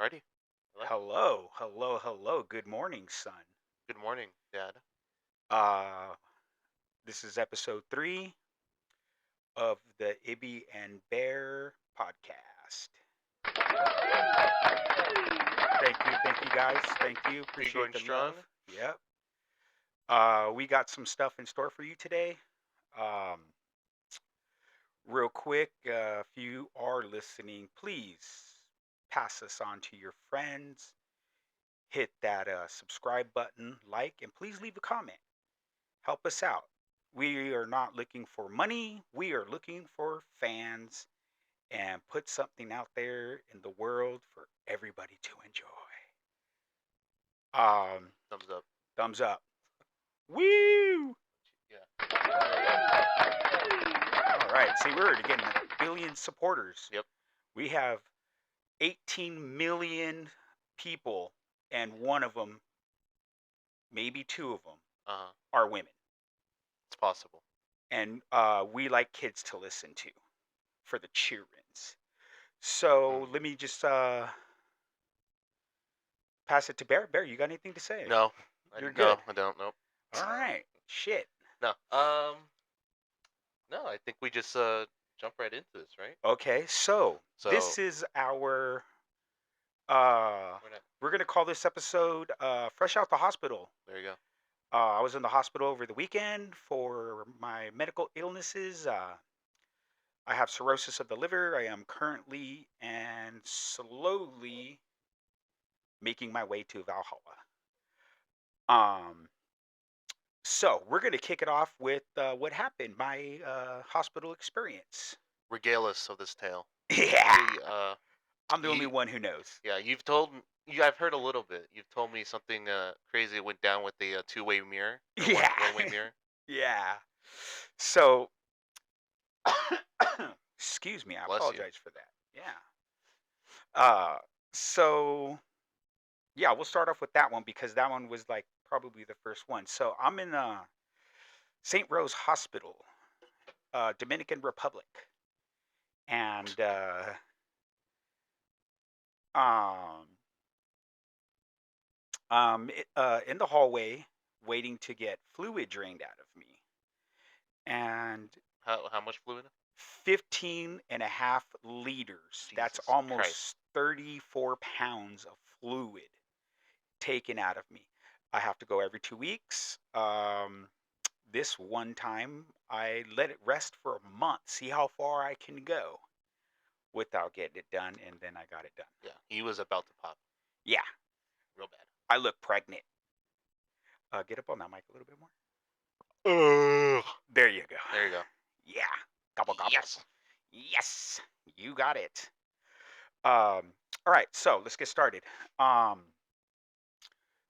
Alrighty. Hello. Hello, hello, hello. Good morning, son. Good morning, Dad. Uh, this is episode 3 of the Ibie and Bear podcast. Thank you guys. Thank you. Are you Appreciate going the strong? love. Yep. We got some stuff in store for you today. Um, Real quick, if you are listening, please pass us on to your friends. Hit that subscribe button, like, and please leave a comment. Help us out. We are not looking for money. We are looking for fans and put something out there in the world for everybody to enjoy. Um, Thumbs up. Thumbs up. Woo! Yeah. There All right. See, we're already getting a billion supporters. you go. Yep. We have 18 million people, and one of them, maybe two of them, Uh-huh. are women. It's possible. And we like kids to listen to for the cheer-ins. So Mm. let me just pass it to Bear. Bear, you got anything to say? No. You're No, good. I don't. Nope. All right. Shit. No. No. I think we just jump right into this, right? Okay. So So this is our we're not. we're gonna call this episode "Fresh Out the Hospital." There you go. I was in the hospital over the weekend for my medical illnesses. I have cirrhosis of the liver. I am currently and slowly making my way to Valhalla. Um, So we're going to kick it off with what happened, my hospital experience. Regale us of this tale. Yeah, You, I'm the only you, one who knows. yeah. You've told me. I've heard a little bit. You've told me something crazy went down with the two-way mirror or one Yeah, one-way mirror. yeah. So, excuse me, I Bless you. apologize for that. Yeah. Uh, so yeah, we'll start off with that one because that one was like probably the first one. So I'm in St. Rose Hospital, Dominican Republic, and um, in the hallway waiting to get fluid drained out of me. And How much fluid? 15 and a half liters. That's Jesus Christ. almost 34 pounds of fluid taken out of me. I have to go every 2 weeks. This one time, I let it rest for a month, see how far I can go without getting it done, and then I got it done. Yeah, he was about to pop Yeah, real bad. I look pregnant. Get up on that mic a little bit more. Ugh. There you go. There you go. Yeah, gobble gobble. Yes. Yes, you got it. Um, all right, so let's get started. Um,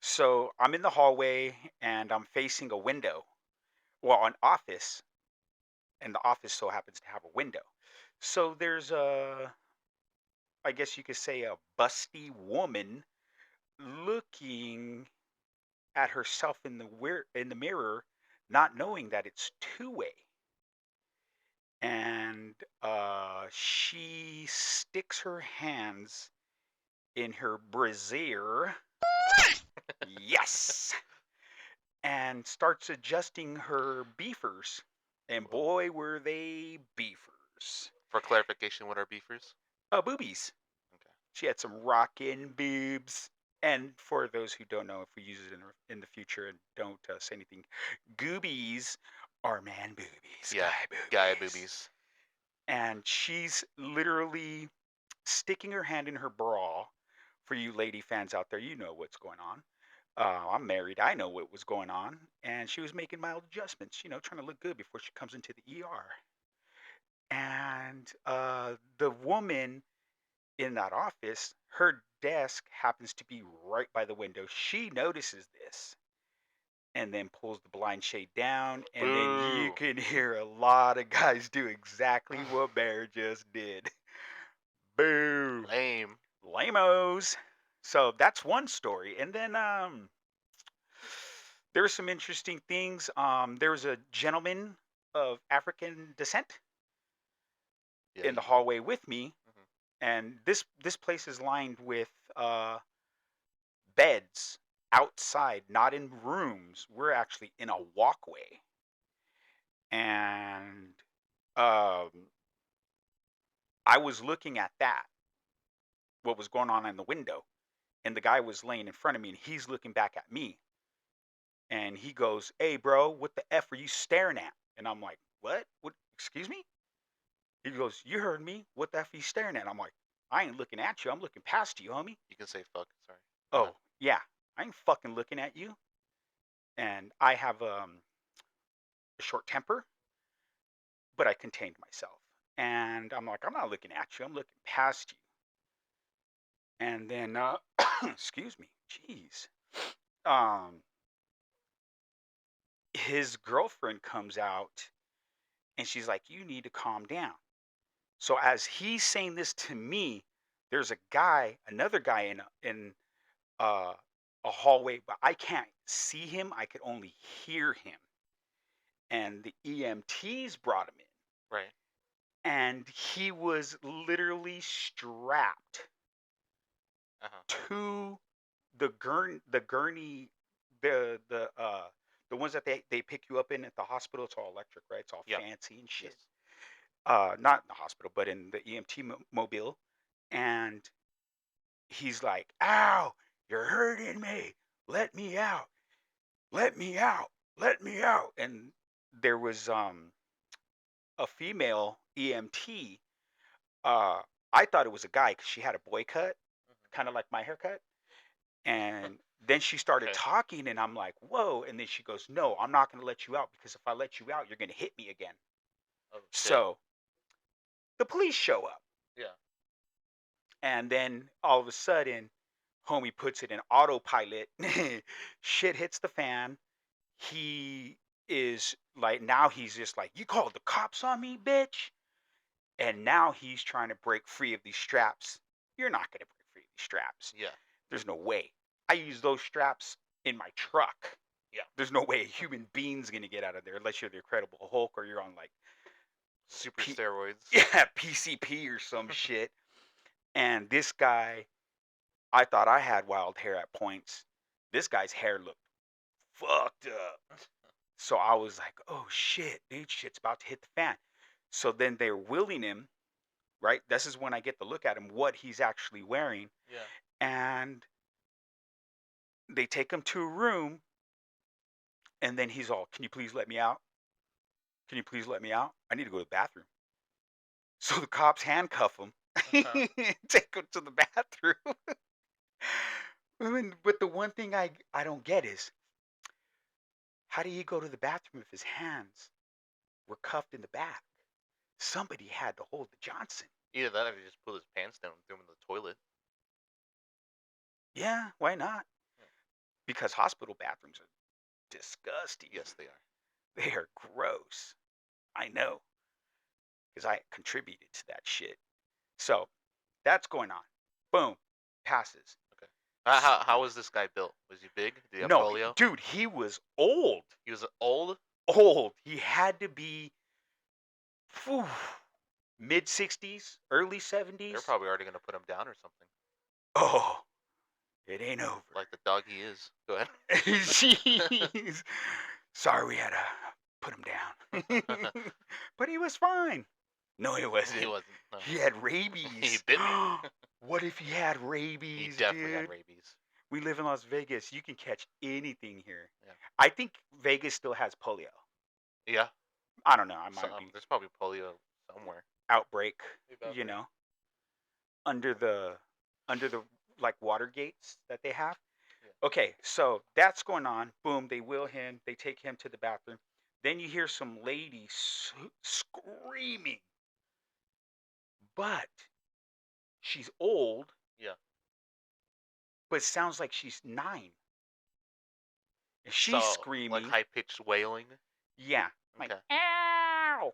so I'm in the hallway and I'm facing a window. Well, an office, and the office so happens to have a window. So there's I guess you could say, a busty woman looking at herself in the mirror, not knowing that it's two-way. And she sticks her hands in her brassiere, yes, and starts adjusting her beefers. And boy, were they beefers. For clarification, what are beefers? Boobies. Okay. She had some rockin' boobs. And for those who don't know, if we use it in the future and don't say anything, goobies are man boobies, Yeah, guy guy boobies. boobies. And she's literally sticking her hand in her bra. For you lady fans out there, you know what's going on. I'm married. I know what was going on. And she was making mild adjustments, trying to look good before she comes into the ER. And the woman in that office, her desk happens to be right by the window. She notices this and then pulls the blind shade down. And then you Boo. can hear a lot of guys do exactly what Bear just did. Boo. Lame. Lamos. So that's one story. And then there were some interesting things. There was a gentleman of African descent Yeah. in the hallway with me, Mhm. and this place is lined with beds outside, not in rooms. We're actually in a walkway. And um, I was looking at that, what was going on in the window. And the guy was laying in front of me and he's looking back at me. And he goes, "Hey, bro, what the F are you staring at?" And I'm like, "What? What? Excuse me?" He goes, "You heard me. What the F are you staring at?" I'm like, "I ain't looking at you. I'm looking past you, homie." You can say fuck. Sorry. Go ahead. Oh, yeah. I ain't fucking looking at you. And I have a short temper, but I contained myself. And I'm like, "I'm not looking at you. I'm looking past you." And then, excuse me, jeez. Um, his girlfriend comes out and she's like, "You need to calm down." So as he's saying this to me, there's a guy, another guy uh, a hallway, but I can't see him. I could only hear him. And the EMTs brought him in, Right. and he was literally strapped Uh huh. to the gurney, the ones that they pick you up in at the hospital. It's all electric, right? It's all Yeah. fancy and shit. Yes. Not in the hospital, but in the EMT mobile. And he's like, "Ow, you're hurting me. Let me out. Let me out. Let me out." And there was a female EMT. Uh I thought it was a guy cuz she had a boy cut, Hmm. kind of like my haircut. And then she started Okay. talking and I'm like, "Whoa." And then she goes, "No, I'm not going to let you out because if I let you out, you're going to hit me again." Oh shit. So, the police show up. Yeah. And then all of a sudden, homie puts it in autopilot. Shit hits the fan. He is like, now he's just like, "You called the cops on me, bitch." And now he's trying to break free of these straps. You're not going to break free of these straps. Yeah. There's no way. I use those straps in my truck. Yeah. There's no way a human being's going to get out of there unless you're the Incredible Hulk or you're on like Super P- steroids. yeah, PCP or some shit. And this guy, I thought I had wild hair at points. This guy's hair looked fucked up. So I was like, "Oh shit, dude, shit's about to hit the fan." So then they're wheeling him, right? This is when I get to look at him, what he's actually wearing. Yeah. And they take him to a room, and then he's all, "Can you please let me out? Can you please let me out? I need to go to the bathroom." So the cops handcuff him, Uh huh. take him to the bathroom. But the one thing I don't get is, how do you go to the bathroom if his hands were cuffed in the back? Somebody had to hold the Johnson. Either that, or he just pulled his pants down and threw him in the toilet. Yeah, why not? Yeah. Because hospital bathrooms are disgusting. Yes, they are. They are gross. I know, because I contributed to that shit. So that's going on. Boom, passes. Okay. S- How was this guy built? Was he big? Did he have No, polio? dude, he was old. He was old. Old. He had to be mid 60s, early They're 70s. probably already gonna put him down or something. Oh, it ain't over. Like the dog he is. Go ahead. Jeez. Sorry we had to put him down. But he was fine. No, he He wasn't. wasn't. No. He had He rabies. bit me. What if he had He rabies, definitely had dude? rabies. We live in Las Vegas. You can catch anything here. Yeah. I think Vegas still has polio. Yeah. I don't know. I might Some be there's probably polio somewhere. outbreak, Maybe you outbreak. know, under the under the like water gates that they have. Yeah. Okay, so that's going on. Boom, they wheel him. They take him to the bathroom. Then you hear some lady screaming, but she's old, Yeah. but sounds like she's 9. And she's So like screaming. high pitched wailing. Yeah, like, Okay. "Ow!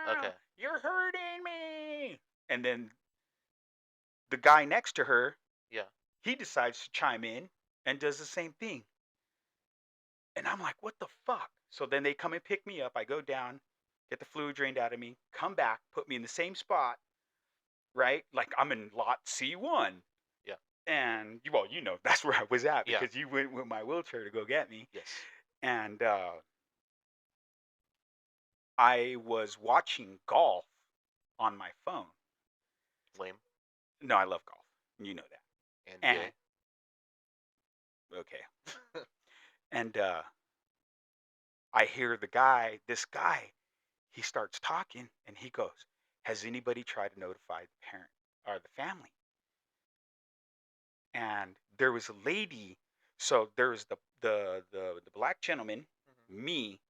Okay. Ow! You're hurting me!" And then the guy next to her, Yeah. he decides to chime in and does the same thing. And I'm like, "What the fuck?" So then they come and pick me up. I go down, get the fluid drained out of me, come back, put me in the same spot, right? Like I'm in lot C1. Yeah. And well, that's where I was at Yeah. because you went with my wheelchair to go get me. Yes. And I was watching golf on my phone. Lame. No, I love golf. You know that. And NBA. okay. And I hear this guy, he starts talking and he goes, "Has anybody tried to notify the parent or the family?" And there was a lady, so there was the black gentleman, Mhm. me,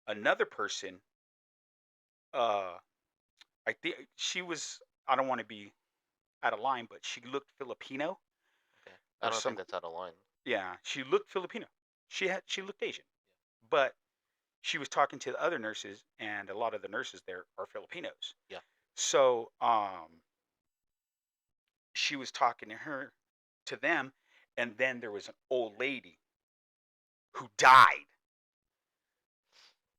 another person, uh I think she was, I don't want to be out of line, but she looked Filipino Okay. I or don't think some, that's out of line. yeah, she looked Filipino. She looked Asian. But she was talking to the other nurses, and a lot of the nurses there are Filipinos. Yeah. So she was talking to them, and then there was an old lady who died,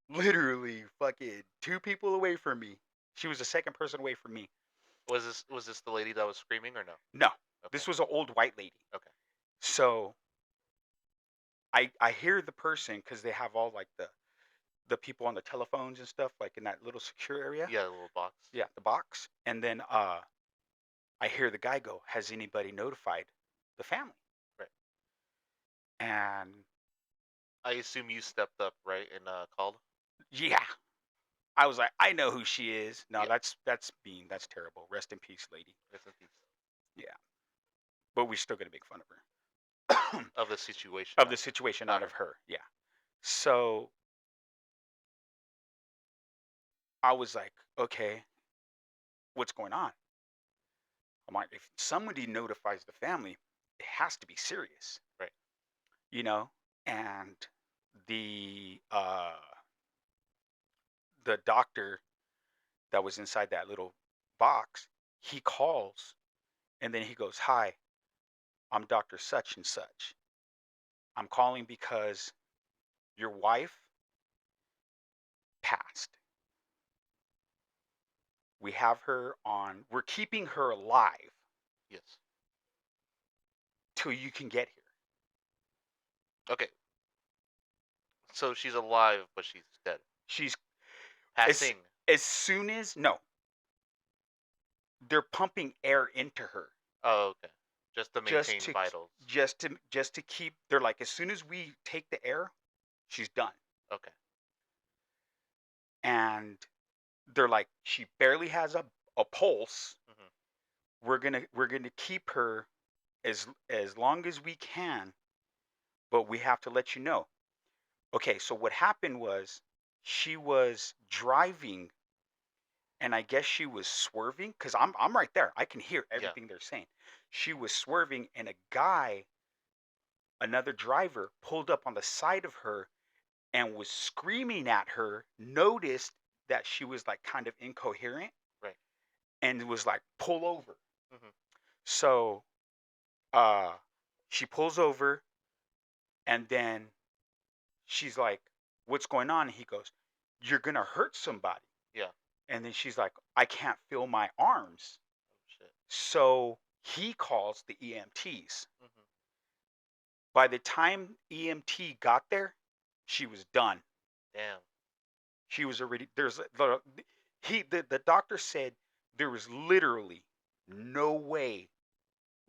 literally fucking two people away from me. She was the second person away from me. Was this the lady that was screaming or no? No, Okay. this was an old white lady. Okay. So I hear the person because they have all like the people on the telephones and stuff like in that little secure area. Yeah, the little box. Yeah, the box. And then I hear the guy go, "Has anybody notified the family?" Right. And I assume you stepped up, right, and called. yeah, I was like, "I know who she is." No, Yeah. that's mean. That's terrible. Rest in peace, lady. Rest in peace. Yeah, but we're still gonna make fun of her. Of the situation, Of the not situation, not not of her. her. Yeah. So I was like, "Okay, what's going on?" I'm like, "If somebody notifies the family, it has to be serious, Right. you know." And the uh the doctor that was inside that little box, he calls and then he goes, "Hi, I'm Dr. Such and Such. I'm calling because your wife passed. We have her on, we're keeping her alive Yes. till you can get here." Okay. So she's alive, but she's dead. She's as Passing. as soon as no, they're pumping air into her Oh, okay. Just to just maintain to vitals. just to keep, they're like, as soon as we take the air, she's done. Okay. And they're like, she barely has a pulse. Mhm. We're gonna keep her as long as we can, but we have to let you know. Okay, so what happened was she was driving and I guess she was swerving because I'm right there. I can hear Yeah. everything they're saying. She was swerving and a guy, another driver, pulled up on the side of her and was screaming at her, noticed that she was like kind of incoherent Right. and was like, "Pull over." Mhm. So uh she pulls over and then she's like, "What's going on?" And he goes, "You're gonna hurt somebody." Yeah. And then she's like, "I can't feel my arms." Oh shit. So he calls the EMTs. Mhm. By the time EMT got there, she was done. Damn. She was already, the doctor said there was literally no way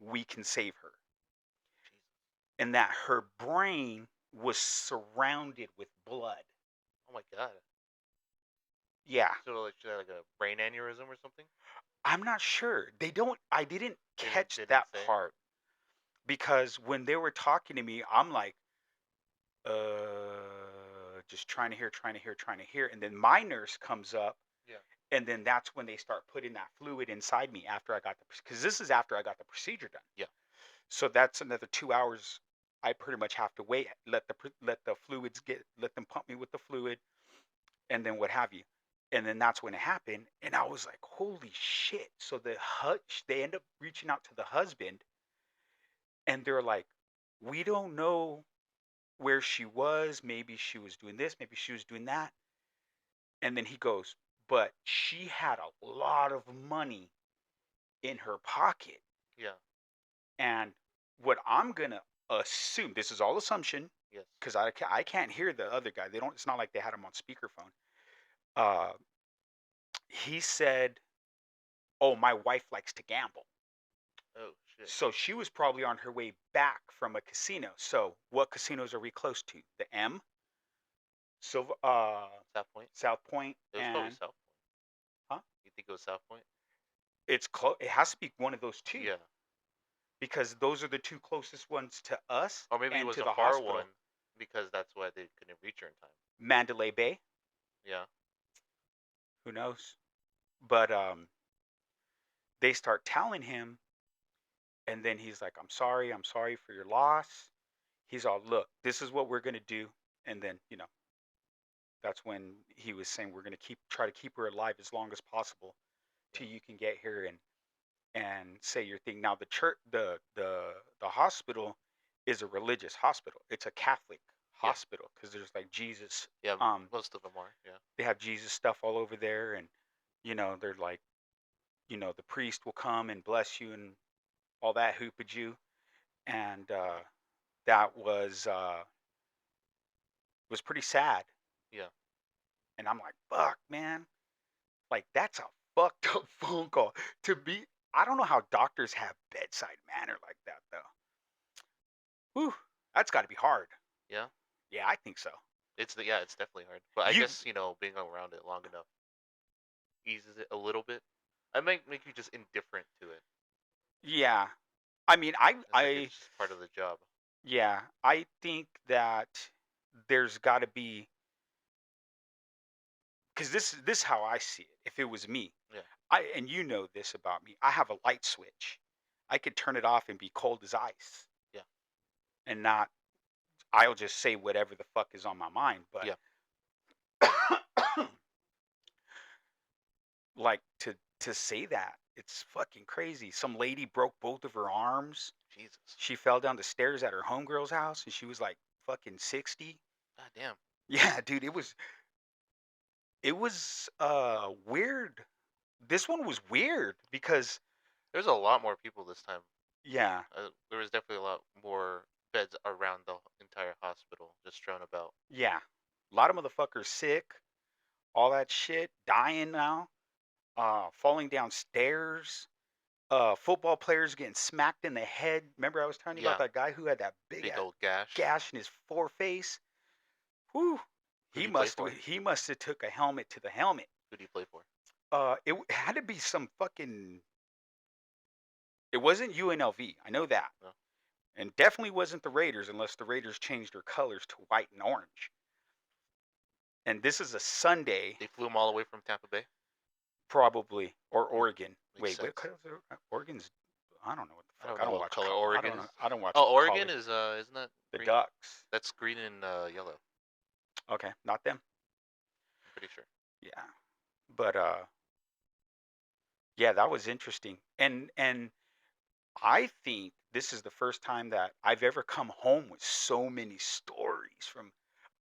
we can save her, Jesus. and that her brain was surrounded with blood. Oh my god. Yeah, So like she had like a brain aneurysm or something. I'm not sure. I didn't Didn't catch didn't that say. part because when they were talking to me, I'm like, just trying to hear, trying to hear, trying to hear. And then my nurse comes up, Yeah. and then that's when they start putting that fluid inside me after I got because this is after I got the procedure done. Yeah. So that's another 2 hours. I pretty much have to wait, let the fluids let them pump me with the fluid, and then what have you. And then that's when it happened, and I was like, "Holy shit!" So they end up reaching out to the husband, and they're like, "We don't know where she was. Maybe she was doing this. Maybe she was doing that." And then he goes, but she had a lot of money in her pocket. Yeah. And what I'm gonna assume, this is all assumption, Yes. because I can't hear the other guy. They don't. It's not like they had him on speakerphone. Uh, he said, "Oh, my wife likes to gamble." Oh shit. So she was probably on her way back from a casino. So what casinos are we close to? The M, Silver, South Point. South Point, It was probably and South Point. huh? You think it was South Point? It's close. It has to be one of those two Yeah. because those are the two closest ones to us Or maybe it and was to a the far hospital. one because that's why they couldn't reach her in time. Mandalay Bay. Yeah. Who knows? But they start telling him, and then he's like, I'm sorry for your loss." He's all, "Look, this is what we're gonna do," and then that's when he was saying, "We're gonna try to keep her alive as long as possible Yeah. till you can get here and say your thing." Now the church, the hospital is a religious hospital. It's a Catholic Yeah. hospital because there's like Jesus. Yeah. Um, Most of them are. Yeah. they have Jesus stuff all over there, and they're like, the priest will come and bless you and all that hoopage, and that was pretty sad. Yeah. And I'm like, fuck, man, like that's a fucked up phone call to be. I don't know how doctors have bedside manner like that though. Whew, that's got to be hard. Yeah. Yeah, I think so. It's definitely hard. But I You, guess being around it long enough eases it a little bit. I might make you just indifferent to it. yeah. I mean, It's like it's just part of the job. yeah, I think that there's got to be, because this is how I see it. If it was me, Yeah. and you know this about me, I have a light switch. I could turn it off and be cold as ice, Yeah. and not. I'll just say whatever the fuck is on my mind. But Yeah. like to say that, it's fucking crazy. Some lady broke both of her arms. Jesus. She fell down the stairs at her homegirl's house, and she was like fucking 60. God damn. Yeah, dude, it was weird. This one was weird because There's a lot more people this time. yeah, There was definitely a lot more beds around the entire hospital, just strewn about. yeah. A lot of motherfuckers sick, all that shit, dying now, falling downstairs, football players getting smacked in the head. Remember I was telling you about Yeah. that guy who had that big Big ass old gash. gash in his foreface? Whew. Who'd He he play must for? he must have took a helmet to the helmet. Who'd he play for? Had to be some fucking. It wasn't UNLV. I know that, No. and definitely wasn't the Raiders unless the Raiders changed their colors to white and orange. And this is a Sunday, They flew him all the way from Tampa Bay. probably, or Oregon. Makes Wait, what sense. color? Oregon's. I don't know what the I fuck. don't I know don't what watch color college. I Oregon don't know. is. I don't watch Oh, Oregon college. is isn't that The green? Ducks. That's green and yellow. Okay, not them. I'm pretty sure. Yeah, but yeah, that was interesting. And I think this is the first time that I've ever come home with so many stories from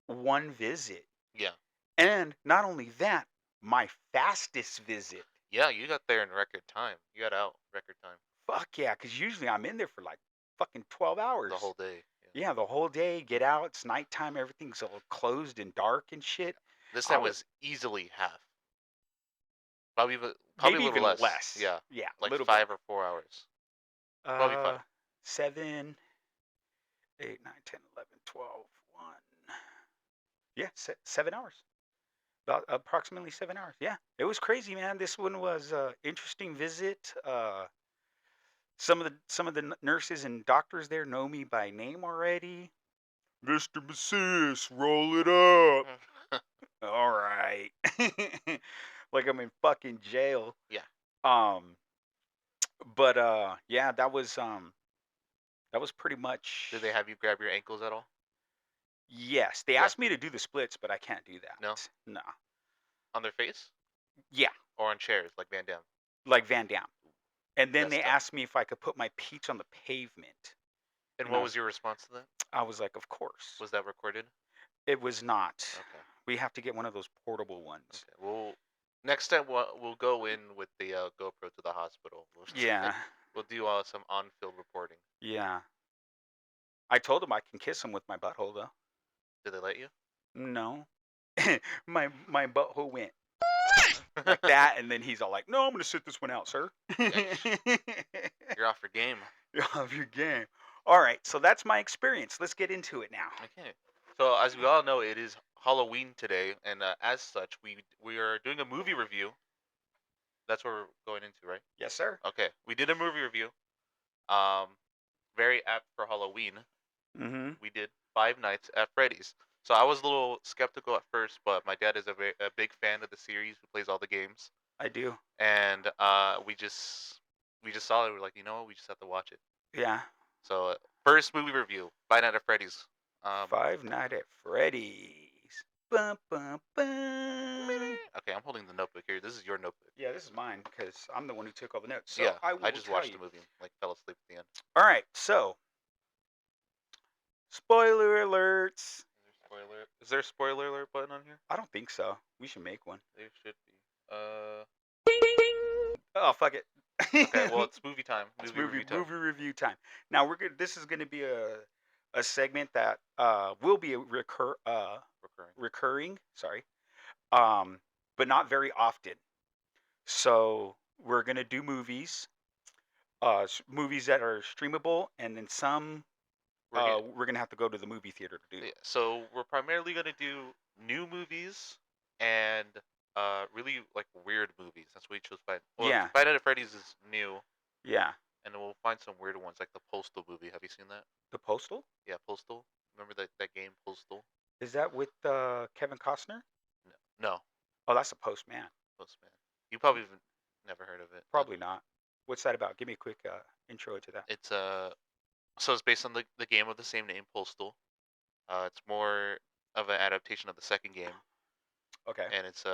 one visit. Yeah. And not only that, my fastest visit. Yeah, you got there in record time. You got out record time. Fuck yeah, because usually I'm in there for like fucking 12 The hours. whole day. Yeah. Yeah, the whole day, get out, it's nighttime, everything's all closed and dark and shit. This I time was was easily half. Probably a maybe little even less. less. Yeah. Yeah, a Like little bit. 5 or 4 hours. Probably Uh, 5. 7, 8, 9, 10, 11, 12, 1. Yeah, 7 hours. About approximately 7 hours. Yeah, it was crazy, man. This one was interesting visit. Some of the nurses and doctors there know me by name already. Mr. Macias, roll it up. All right. Like I'm in fucking jail. Yeah. Um, but yeah, that was pretty Did they much. have you grab your ankles at all? Yes, they Yeah. asked me to do the splits, but I can't do No. that. No. On their face Yeah, or on chairs like Van Damme? like Van Damme. And then they Messed up. asked me if I could put my peach on the pavement. And And what was your response to that? I was like, of course. Was that recorded? It was not. Okay. We have to get one of those portable ones. Okay. Well, Next time we'll go in with the GoPro to the hospital. Yeah, We'll do some on-field reporting. yeah. I told him I can kiss him with my butthole though. Did they let you? No, my butthole went like that, and then he's all like, "No, I'm gonna sit this one out, sir." You're off your game. You're off your game. All right, so that's my experience. Let's get into it now. Okay. So as we all know, it is Halloween today, and as such, we are doing a movie review. That's what we're going into, right? Yes, sir. Okay. We did a movie review. Um, very apt for Halloween. Mm-hmm. We did Five Nights at Freddy's. So I was a little skeptical at first, but my dad is a big fan of the series, who plays all the games, I do. and we just saw it. We're like, you know what? We just have to watch it. Yeah. So first movie review, Five Nights at Freddy's. Five Nights at Freddy's. Bum, bum, bum. Okay, I'm holding the notebook here. This is your notebook. Yeah, this is mine because I'm the one who took all the notes. So Yeah, I will I just tell watched you. the movie, like fell asleep at the end. All right, so spoiler alerts. Is there a spoiler alert button on here? I don't think so. We should make one. There should be. Oh, fuck it. Okay, well it's movie time. It's Movie review time. movie review time. Now we're good. This is going to be a segment that will be a recurring. Sorry, but not very often. So we're going to do movies, movies that are streamable, and then some we're going to have to go to the movie theater to do. Yeah, so we're primarily gonna do new movies and really like weird movies. That's what we chose. Yeah. Five Nights at Freddy's is new, Yeah. and then we'll find some weird ones like the Postal movie. Have you seen that? The Postal? Yeah, Postal. Remember that game, Postal? Is that with Kevin Costner? No, Oh, that's the Postman. Postman. You probably have never heard of it. Probably not. What's that about? Give me a quick intro to that. It's so it's based on the game of the same name, Postal. It's more of an adaptation of the second game, Okay. and it's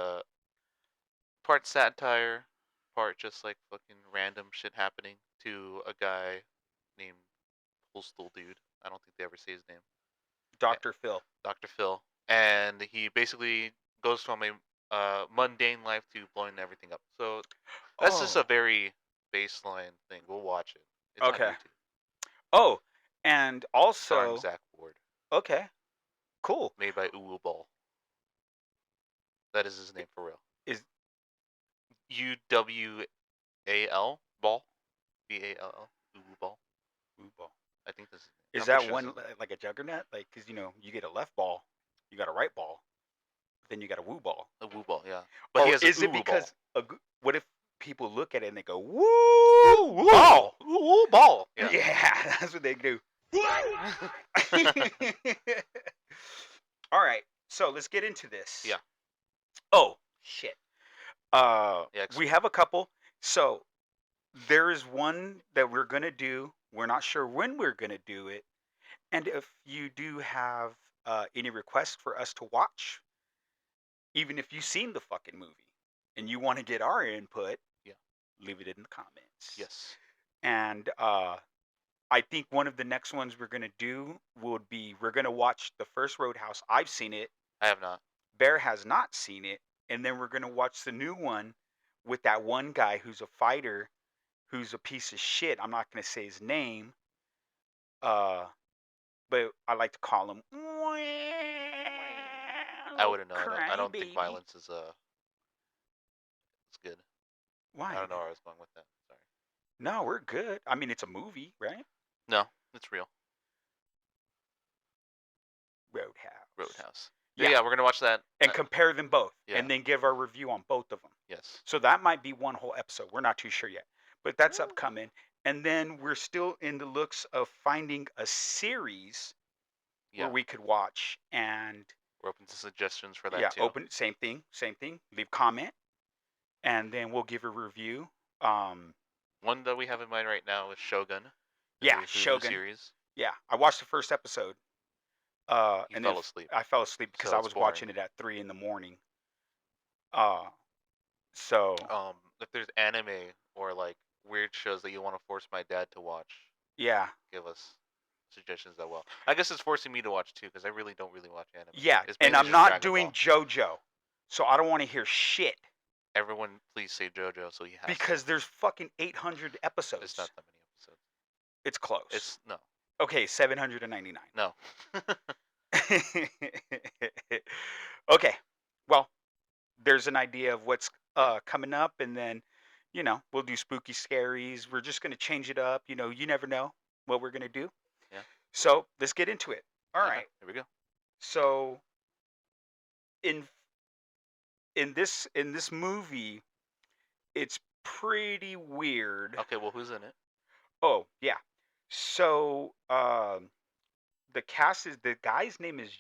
part satire, part just like fucking random shit happening to a guy named Postal Dude. I don't think they ever say his name. Dr. Phil. Dr. Phil, and he basically goes from a mundane life to blowing everything up. So that's just a very baseline thing. We'll watch it. It's Okay. on YouTube. Oh, and Starring also Zach Ward. okay, cool. Made by Uwu Ball. That is his name for real. Is UWAL Ball? BALL. Uwu Ball. Woo ball. I think this Is I'm that pretty sure one this is- like a juggernaut? Like, cause you get a left ball, you got a right ball, then you got a woo ball. a Woo Ball? Yeah. But Or he has is a it Uwu because Ball. what if people look at it and they go woo ball? Woo Ball. Yeah. Yeah. That's what they do. All right, so let's get into this. Yeah. Oh shit. Yeah, We have a couple. So there is one that we're gonna do. We're not sure when we're gonna do it. And if you do have any requests for us to watch, even if you've seen the fucking movie and you want to get our input, Yeah. leave it in the comments. Yes. And I think one of the next ones we're gonna do would be we're gonna watch the first Roadhouse. I've seen it. I have not. Bear has not seen it, and then we're gonna watch the new one with that one guy who's a fighter, who's a piece of shit. I'm not gonna say his name, but I like to call him. I wouldn't know. I don't think violence is it's good. Why? I don't know where I was going with that. Sorry. No, we're good. I mean, it's a movie, right? No, it's real. Roadhouse. Roadhouse. Yeah. Yeah, we're gonna watch that. And compare them both, Yeah. and then give our review on both of them. Yes. So that might be one whole episode. We're not too sure yet, but that's upcoming. And then we're still in the looks of finding a series Yeah. where we could watch, and We're open to suggestions for that yeah, too. open same thing. Leave comment, and then we'll give a review. One that we have in mind right now is Shogun. the Yeah, new Hulu Shogun. series. Yeah, I watched the first episode. You And fell then asleep. I fell asleep because So I it's was watching it at 3 in the morning. So If there's anime or like weird shows that you want to force my dad to watch, yeah, give us suggestions as well. I guess it's forcing me to watch too because I really don't watch anime. yeah, It's and mainly I'm just not Dragon doing Ball. JoJo, so I don't want to hear shit. Everyone, please say JoJo, so he has to. Because there's fucking 800 It's episodes. not that many episodes. It's close. It's no, Okay, 799. no. Okay. Well, there's an idea of what's Yeah, coming up, and then, we'll do spooky scaries. We're just going to change it up. You never know what we're going to do. yeah. So let's get into it. All Okay, right. here we go. So in in this movie, it's pretty weird. Okay, well, who's in it? Oh yeah. So the guy's name is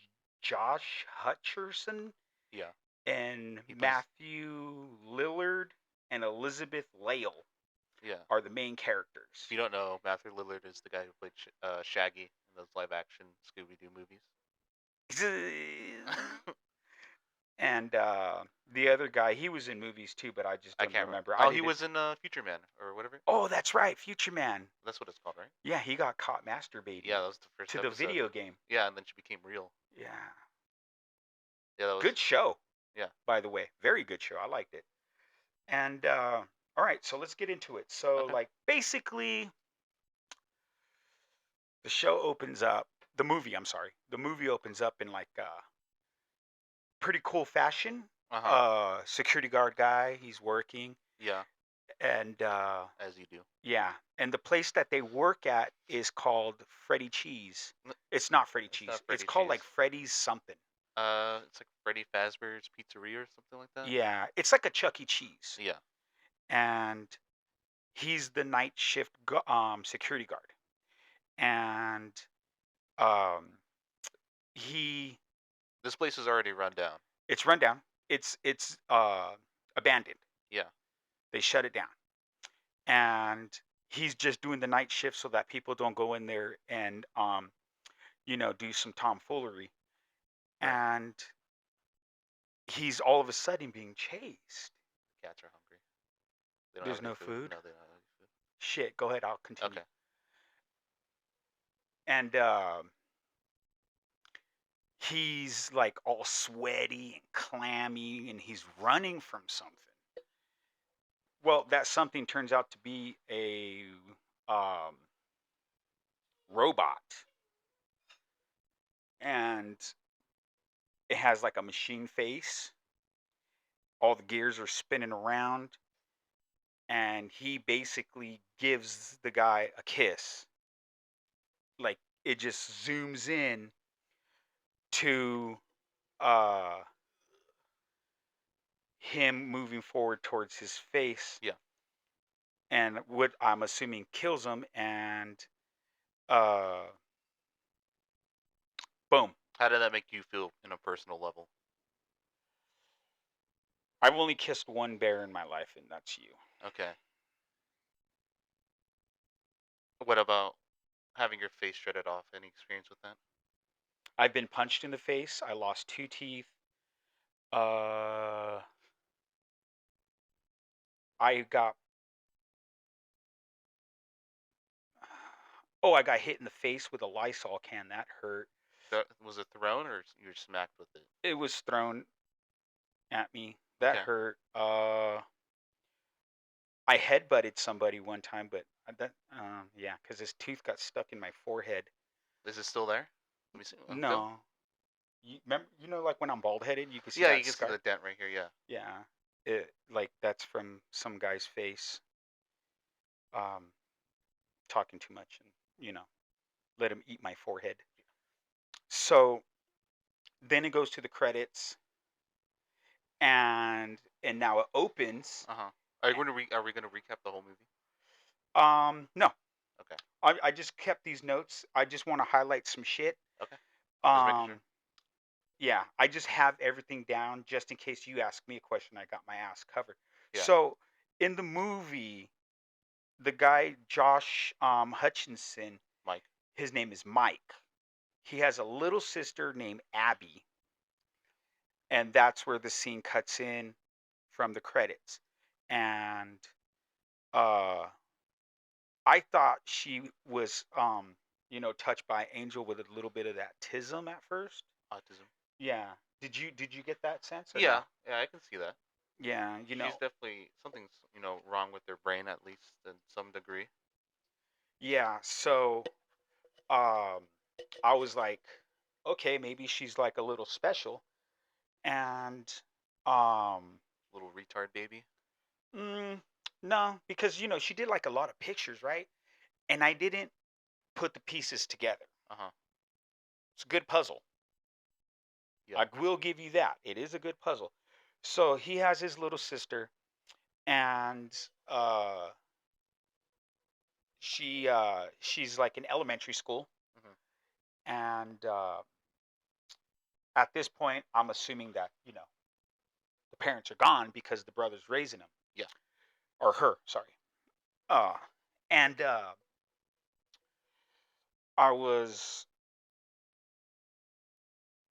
Josh Hutcherson, Yeah, and he plays. Matthew Lillard and Elizabeth Lale Yeah. are the main If characters. you don't know, Matthew Lillard is the guy who played Shaggy in those live-action Scooby-Doo movies. And the other guy, he was in movies too, but I just I don't can't remember. remember. I Oh, he didn't. was in Future Man or whatever. Oh, that's right, Future Man. That's what it's called, right? Yeah, he got caught masturbating Yeah, that was the first to the episode. video game. Yeah, and then she became real. Yeah, Yeah, that was. good show, Yeah. by the way. Very good show. I liked it. And all right, so let's get into it. So, Okay. like, basically, the show opens up. The movie, I'm sorry, the movie opens up in like pretty cool fashion. Uh huh. Security guard guy, he's working, Yeah, and as you do. yeah, and the place that they work at is called Freddy Cheese. N- It's not Freddy It's Cheese. not It's Freddy called Cheese. like Freddy's something. It's like Freddy Fazbear's Pizzeria or something like that. Yeah, it's like a Chuck E. Cheese, Yeah. and he's the night shift security guard, and um, he This place is already run down. it's run down. It's abandoned. Yeah. They shut it down, and he's just doing the night shift so that people don't go in there and do some tomfoolery. Right. And he's all of a sudden being chased. Cats are hungry. They don't have There's any no food. food. No, they don't have any food. Shit, go ahead. I'll continue. Okay. And he's like all sweaty and clammy, and he's running from something. Well, that something turns out to be a um, robot, and it has like a machine face. All the gears are spinning around, and he basically gives the guy a kiss. Like, it just zooms in to uh him moving forward towards his face, Yeah. and what I'm assuming kills him, and uh boom. How did that make you feel in a personal level? I've only kissed one bear in my life, and that's you. Okay. What about having your face shredded off? Any experience with that? I've been punched in the face. I lost 2 teeth. uh I got Oh, I got hit in the face with a Lysol can. That hurt. Was it thrown or you were smacked with it? It was thrown at me. That Okay. hurt. I headbutted somebody one time, but yeah, because his tooth got stuck in my forehead. Is it still there? Let me see. Feel? No, like when I'm bald headed, you can see Yeah, you that can see scar. the dent right here. Yeah. Yeah, like that's from some guy's face, um, talking too much, and let him eat my forehead. So then it goes to the credits, and now it opens. Uh huh. Are we going to recap the whole movie? No, Okay. I just kept these notes. I just want to highlight some shit. Okay. Just making sure. Um, yeah, I just have everything down just in case you ask me a question. I got my ass covered. Yeah. So in the movie, the guy Josh Hutchinson, Mike. his name is Mike. He has a little sister named Abby, and that's where the scene cuts in from the credits. And uh, I thought she was touched by angel with a little bit of that at first. Autism. Yeah. Did you get that sense or no? Yeah. Yeah, I can see that. Yeah, She's definitely something's wrong with her brain at least in some degree. yeah. So, um, I was like, okay, maybe she's like a little special, and um, Little retard baby. mm, no, because she did like a lot of pictures, right? And I didn't put the pieces together. Uh huh. It's a good puzzle. Yeah. I will give you that. It is a good puzzle. So he has his little sister, and she's like in elementary school, Hmm. and at this point, I'm assuming that the parents are gone because the brother's raising him Yeah. or her. Sorry. Uh, and I was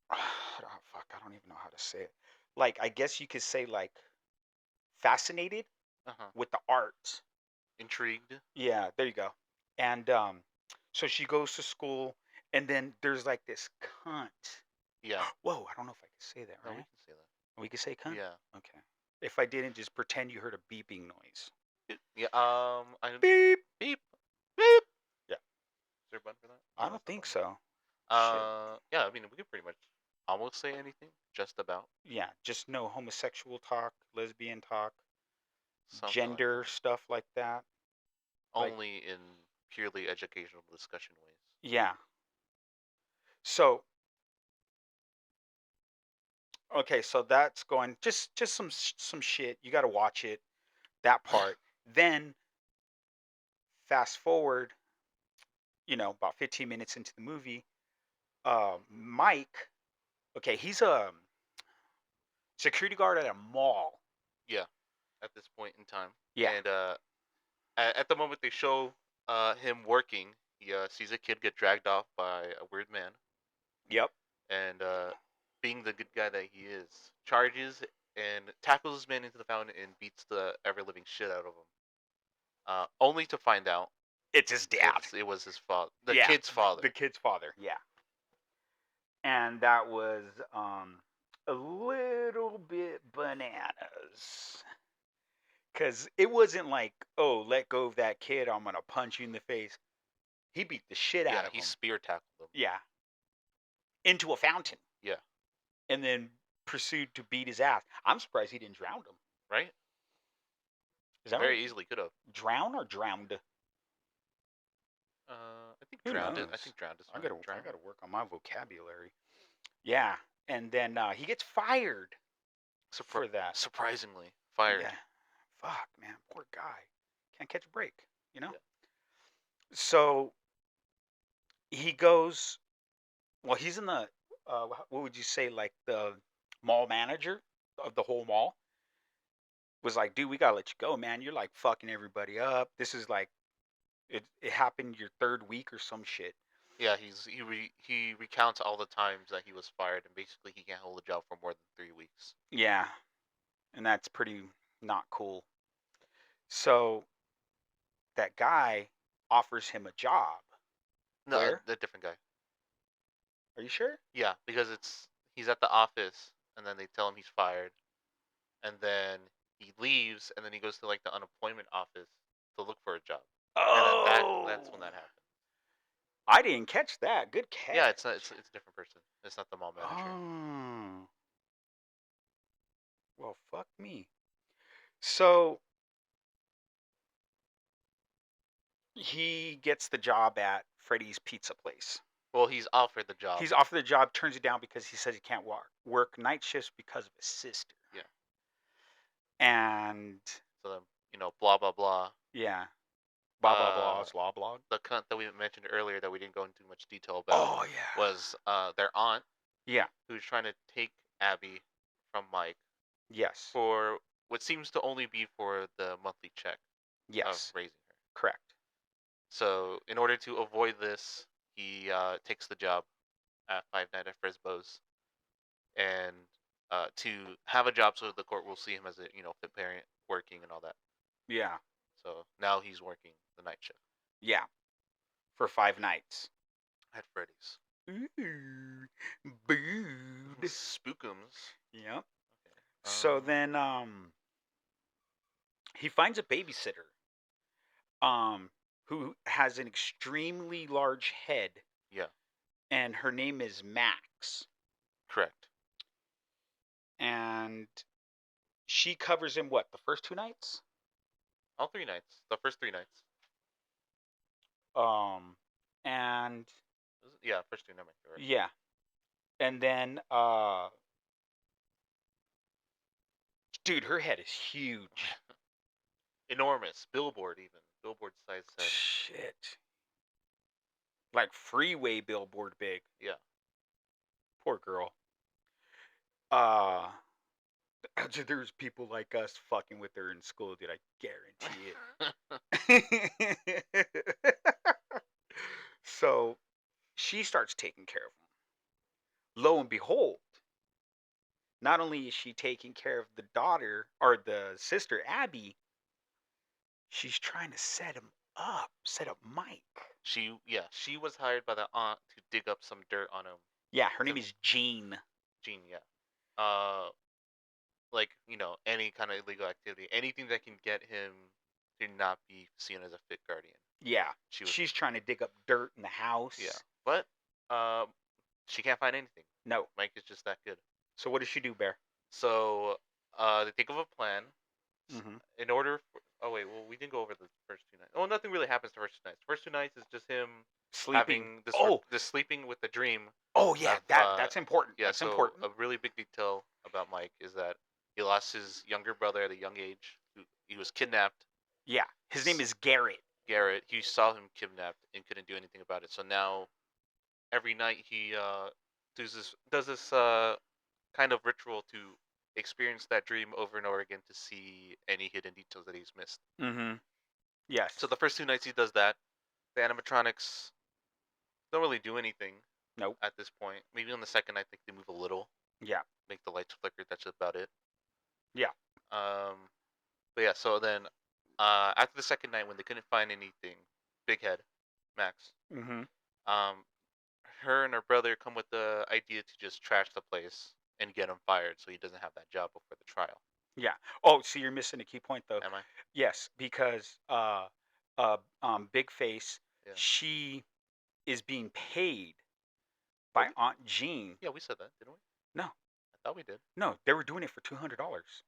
fuck. I don't even know how to say it. Like I guess you could say like fascinated Uh huh. with the art. Intrigued. Yeah, there you go. And so she goes to school, and then there's like this cunt. Yeah. Whoa, I don't know if I can say that, No, we right? can say that. We can say cunt? Yeah. Okay. If I didn't, just pretend you heard a beeping noise. Yeah. I Beep. beep beep. Yeah, Is there a button for that? I No, don't that's not think button. so. Shit. Yeah. I mean, we could pretty much almost say anything, just about Yeah, just no homosexual talk, lesbian talk, something like gender that. stuff like that. Like, Only in purely educational discussion ways. yeah. So, okay, so that's going just some shit. You got to watch it, that part. Then fast forward, about 15 minutes into the movie, Mike, okay, he's a security guard at a mall. Yeah. At this point in time, Yeah. and at the moment they show him working, he sees a kid get dragged off by a weird man, Yep. and being the good guy that he is, charges and tackles his man into the fountain and beats the ever living shit out of him. Only to find out It's his dad. it was his father, the Yeah, kid's father. the kid's father. Yeah. And that was a little bit bananas. Cause it wasn't like, oh, let go of that kid, I'm gonna punch you in the face. He beat the shit out Yeah, of he him. spear tackled him. Yeah. Into a fountain. Yeah, And then pursued to beat his ass. I'm surprised he didn't drown him. right. Is that right? Very easily could have. Drown or drowned? I think Who drowned it. I knows? think drowned is I fine. gotta I Drown. gotta work on my vocabulary. Yeah. And then he gets fired for that. Surprisingly fired. Yeah. Fuck, man. Poor guy. Can't catch a break, you know? Yeah. So he goes, well, he's in the, what would you say, like the mall manager of the whole mall was like, dude, we gotta let you go, man. You're like fucking everybody up. This is like, it happened your third week or some shit. Yeah, he recounts all the times that he was fired, and basically he can't hold a job for more than 3 weeks. Yeah. And that's pretty not cool. So that guy offers him a job. No, Where? a different guy. Are you sure? Yeah, because he's at the office, and then they tell him he's fired, and then he leaves, and then he goes to like the unemployment office to look for a job, and then that's Oh, when that happens. I didn't catch that. Good Yeah, catch. it's a different person. It's not the mall manager. Oh, well, fuck me. So he gets the job at Freddy's Pizza Place. Well, he's offered the job. He's offered the job, turns it down because he says he can't work night shifts because of his sister. Yeah. And So then blah blah blah. yeah, blah blah Uh, blah's law blog. the cunt that we mentioned earlier that we didn't go into much detail about Oh yeah. was their aunt Yeah. who's trying to take Abby from Mike Yes. for what seems to only be for the monthly check of Yes. raising her. Correct. So in order to avoid this, he takes the job at Five Nights at Frisbo's, and to have a job so the court will see him as a fit parent working and all that. Yeah. So now he's working the night shift Yeah. For 5 nights. at Freddy's. Ooh. Booed. Spookums. Yep. Okay. So then He finds a babysitter, um, who has an extremely large head, Yeah, and her name is Max, correct. and she covers him what, the first 2 nights? All 3 nights. The first 3 nights. Um, and Yeah, first 2 nights. Right. yeah, and then dude, her head is huge. Enormous billboard, even billboard size head. Shit. Like freeway billboard big. Yeah. Poor girl. Uh there's people like us fucking with her in school, dude. I guarantee it. So she starts taking care of him. Lo and behold, not only is she taking care of the daughter or the sister Abby, she's trying to set up Mike. She was hired by the aunt to dig up some dirt on him. Yeah, her name To is Jean. Gene, yeah. Uh, like any kind of illegal activity, anything that can get him to not be seen as a fit guardian. Yeah, She was, she's trying to dig up dirt in the house. yeah, but she can't find anything. No. Mike is just that good. So what does she do, Bear? So they think of a plan. Mm-hmm. In order for, oh wait, well we didn't go over the first 2 nights. Oh, nothing really happens the first 2 nights. The first 2 nights is just him Sleeping. having this Oh, this sleeping with the dream oh yeah, of that's important. yeah. That's So important. a really big detail about Mike is that he lost his younger brother at a young age. He was kidnapped. Yeah, his name is Garrett. Garrett. He saw him kidnapped and couldn't do anything about it. So now every night he does this kind of ritual to experience that dream over and over again to see any hidden details that he's missed. Mm-hmm. Yes. So the first 2 nights he does that. The animatronics don't really do anything Nope. at this point. Maybe on the second, I think they move a little, Yeah. make the lights flicker. That's about it. Yeah. But yeah. So then, after the second night, when they couldn't find anything, Big Head, Max, Mm-hmm. um, her and her brother come with the idea to just trash the place and get him fired, so he doesn't have that job before the trial. Yeah. Oh, see, you're missing a key point though. Am I? Yes, because Big Face, Yeah. she is being paid Oh, by Aunt Jean. yeah, we said that, didn't we? No, I thought we did. no, they were doing it for $200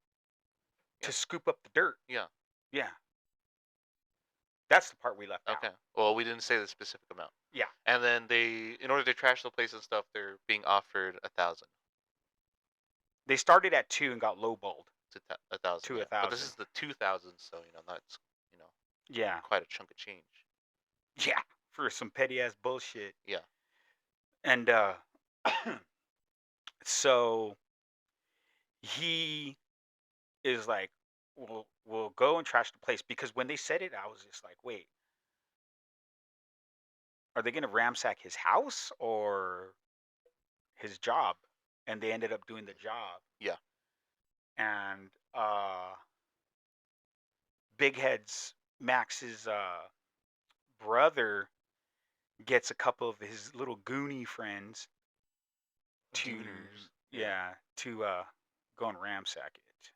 Yeah. to scoop up the dirt. Yeah. Yeah, that's the part we left Okay. out. Well, we didn't say the specific amount. Yeah, And then they, in order to trash the place and stuff, they're being offered 1,000 they started at 2 and got lowballed to 1,000. to Yeah. But this 1,000. is the 2,000, so that's you know Yeah, quite a chunk of change. yeah, for some petty ass bullshit. Yeah. And so he is like, we'll go and trash the place, because when they said it, I was just like, wait, are they gonna ransack his house or his job? And they ended up doing the job. Yeah. And Big Head's Max's brother gets a couple of his little goonie friends to Gooners. yeah, to go and ransack it.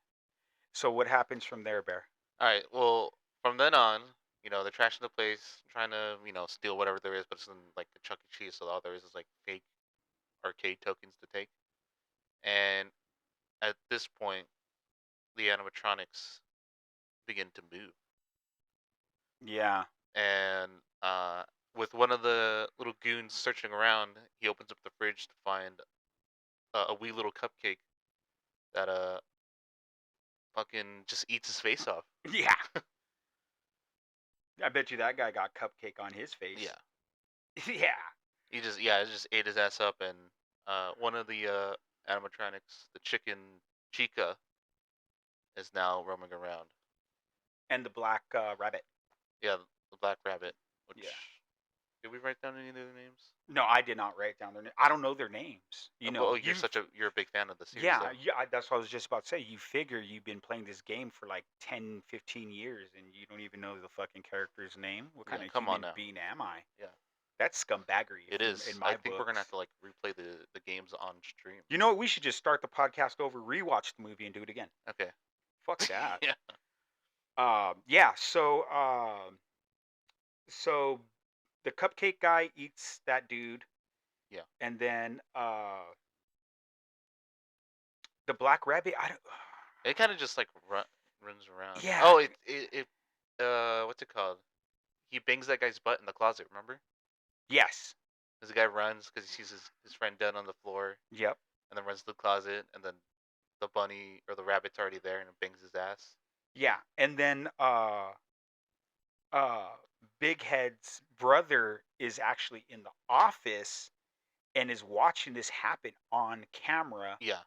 So what happens from there, Bear? All right. Well, from then on, they're trashing the place, trying to, steal whatever there is, but it's in like a Chuck E. Cheese, so all there is like fake arcade tokens to take. And at this point, the animatronics begin to move, Yeah. and with one of the little goons searching around, he opens up the fridge to find a wee little cupcake that fucking just eats his face off. Yeah. I bet you that guy got cupcake on his face. Yeah. Yeah. He just it just ate his ass up, and one of the animatronics, the chicken Chica, is now roaming around. And the black rabbit. Yeah, the black rabbit. Which Yeah. did we write down any of their names? No, I did not write down their name. I don't know their names. Well, you're a big fan of the series. Yeah, though. yeah, that's what I was just about to say. You figure you've been playing this game for like 10, 15 years and you don't even know the fucking character's name? What kind of come on human now. being am I? Yeah. That's scumbaggery It is. in my I think we're gonna have books. to like replay the games on stream. You know what? We should just start the podcast over, rewatch the movie, and do it again. Okay. Fuck that. Yeah. Yeah. So the cupcake guy eats that dude, Yeah. and then the black rabbit. I don't. It kind of just like runs around. Yeah. Oh, what's it called? He bangs that guy's butt in the closet. Remember? Yes. This guy runs because he sees his friend dead on the floor, Yep. and then runs to the closet, and then the bunny or the rabbit's already there and it bangs his ass. Yeah. And then uh Big Head's brother is actually in the office and is watching this happen on camera Yeah,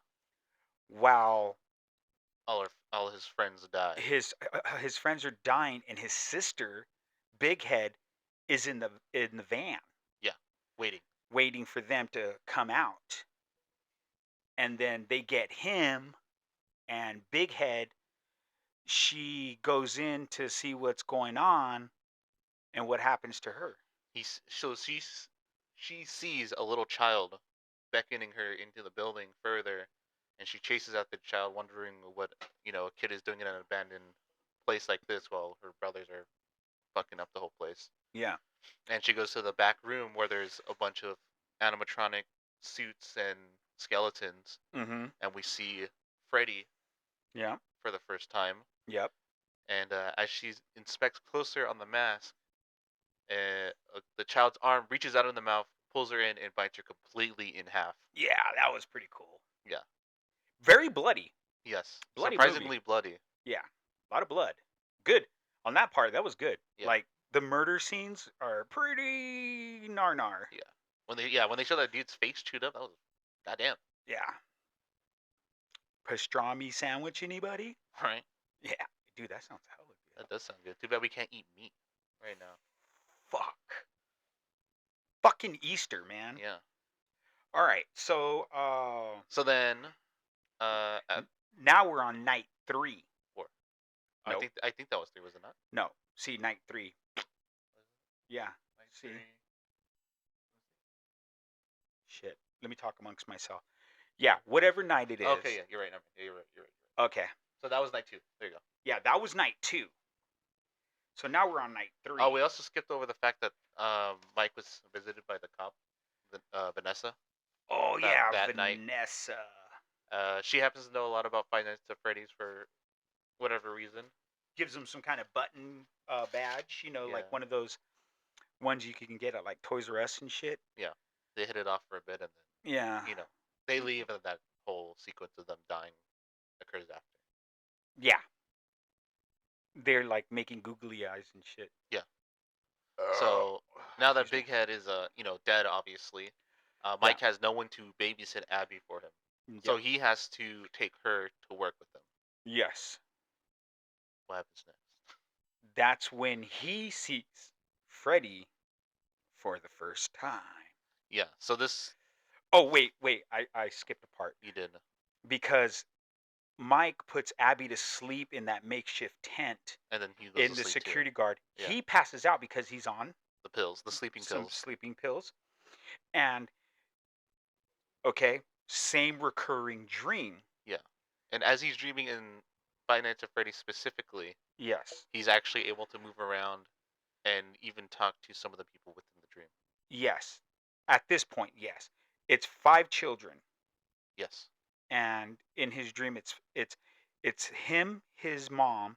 while all his friends die. his friends are dying, and his sister, Big Head, is in the van Yeah, waiting. waiting for them to come out. And then they get him, and Big Head, she goes in to see what's going on, and what happens to her. She sees a little child beckoning her into the building further, and she chases after the child, wondering what a kid is doing in an abandoned place like this while her brothers are fucking up the whole place. Yeah. And she goes to the back room where there's a bunch of animatronic suits and skeletons, Mm-hmm. and we see Freddy Yeah. for the first time. Yep. And as she inspects closer on the mask, the child's arm reaches out in the mouth, pulls her in, and bites her completely in half. Yeah, that was pretty cool. Yeah. Very bloody. Yes. Bloody movie. Surprisingly bloody. Yeah. A lot of blood. Good. On that part, that was good. Yeah. Like the murder scenes are pretty nar. Yeah. When they show that dude's face chewed up, that was goddamn. Yeah. Pastrami sandwich, anybody? Right. Yeah. Dude, that sounds hella good. That does sound good. Too bad we can't eat meat right now. Fuck. Fucking Easter, man. Yeah. All right. So So then, at now we're on night 3. 4. Nope. I think that was 3, was it not? No. See, night 3. Yeah. Night See. 3. Shit. Let me talk amongst myself. Yeah, whatever night it is. Okay, yeah, you're right. Yeah, you're right. You're right. Okay. So that was night 2. There you go. Yeah, that was night 2. So now we're on night 3. Oh, we also skipped over the fact that Mike was visited by the cop, Vanessa. Oh that yeah, night. Vanessa. She happens to know a lot about Five Nights at Freddy's for whatever reason. Gives them some kind of button badge, Yeah. like one of those ones you can get at like Toys R Us and shit. Yeah, they hit it off for a bit, and then Yeah. they leave, and that whole sequence of them dying occurs after. Yeah. They're like making googly eyes and shit. Yeah. So now that Excuse Big Head is dead, obviously, Mike has no one to babysit Abby for him, me. so he has to take her to work with him. Yes. What happens next? That's when he sees Freddy for the first time. Yeah. So this Oh wait, I skipped a part you did. because Mike puts Abby to sleep in that makeshift tent And then he goes in to the sleep security too. guard. Yeah. He passes out because he's on The pills, the sleeping some pills. sleeping pills. And okay, same recurring dream. Yeah. And as he's dreaming in Five Nights at Freddy's specifically, Yes. he's actually able to move around and even talk to some of the people within the dream. Yes. At this point, yes. It's 5 children, Yes. and in his dream it's him, his mom,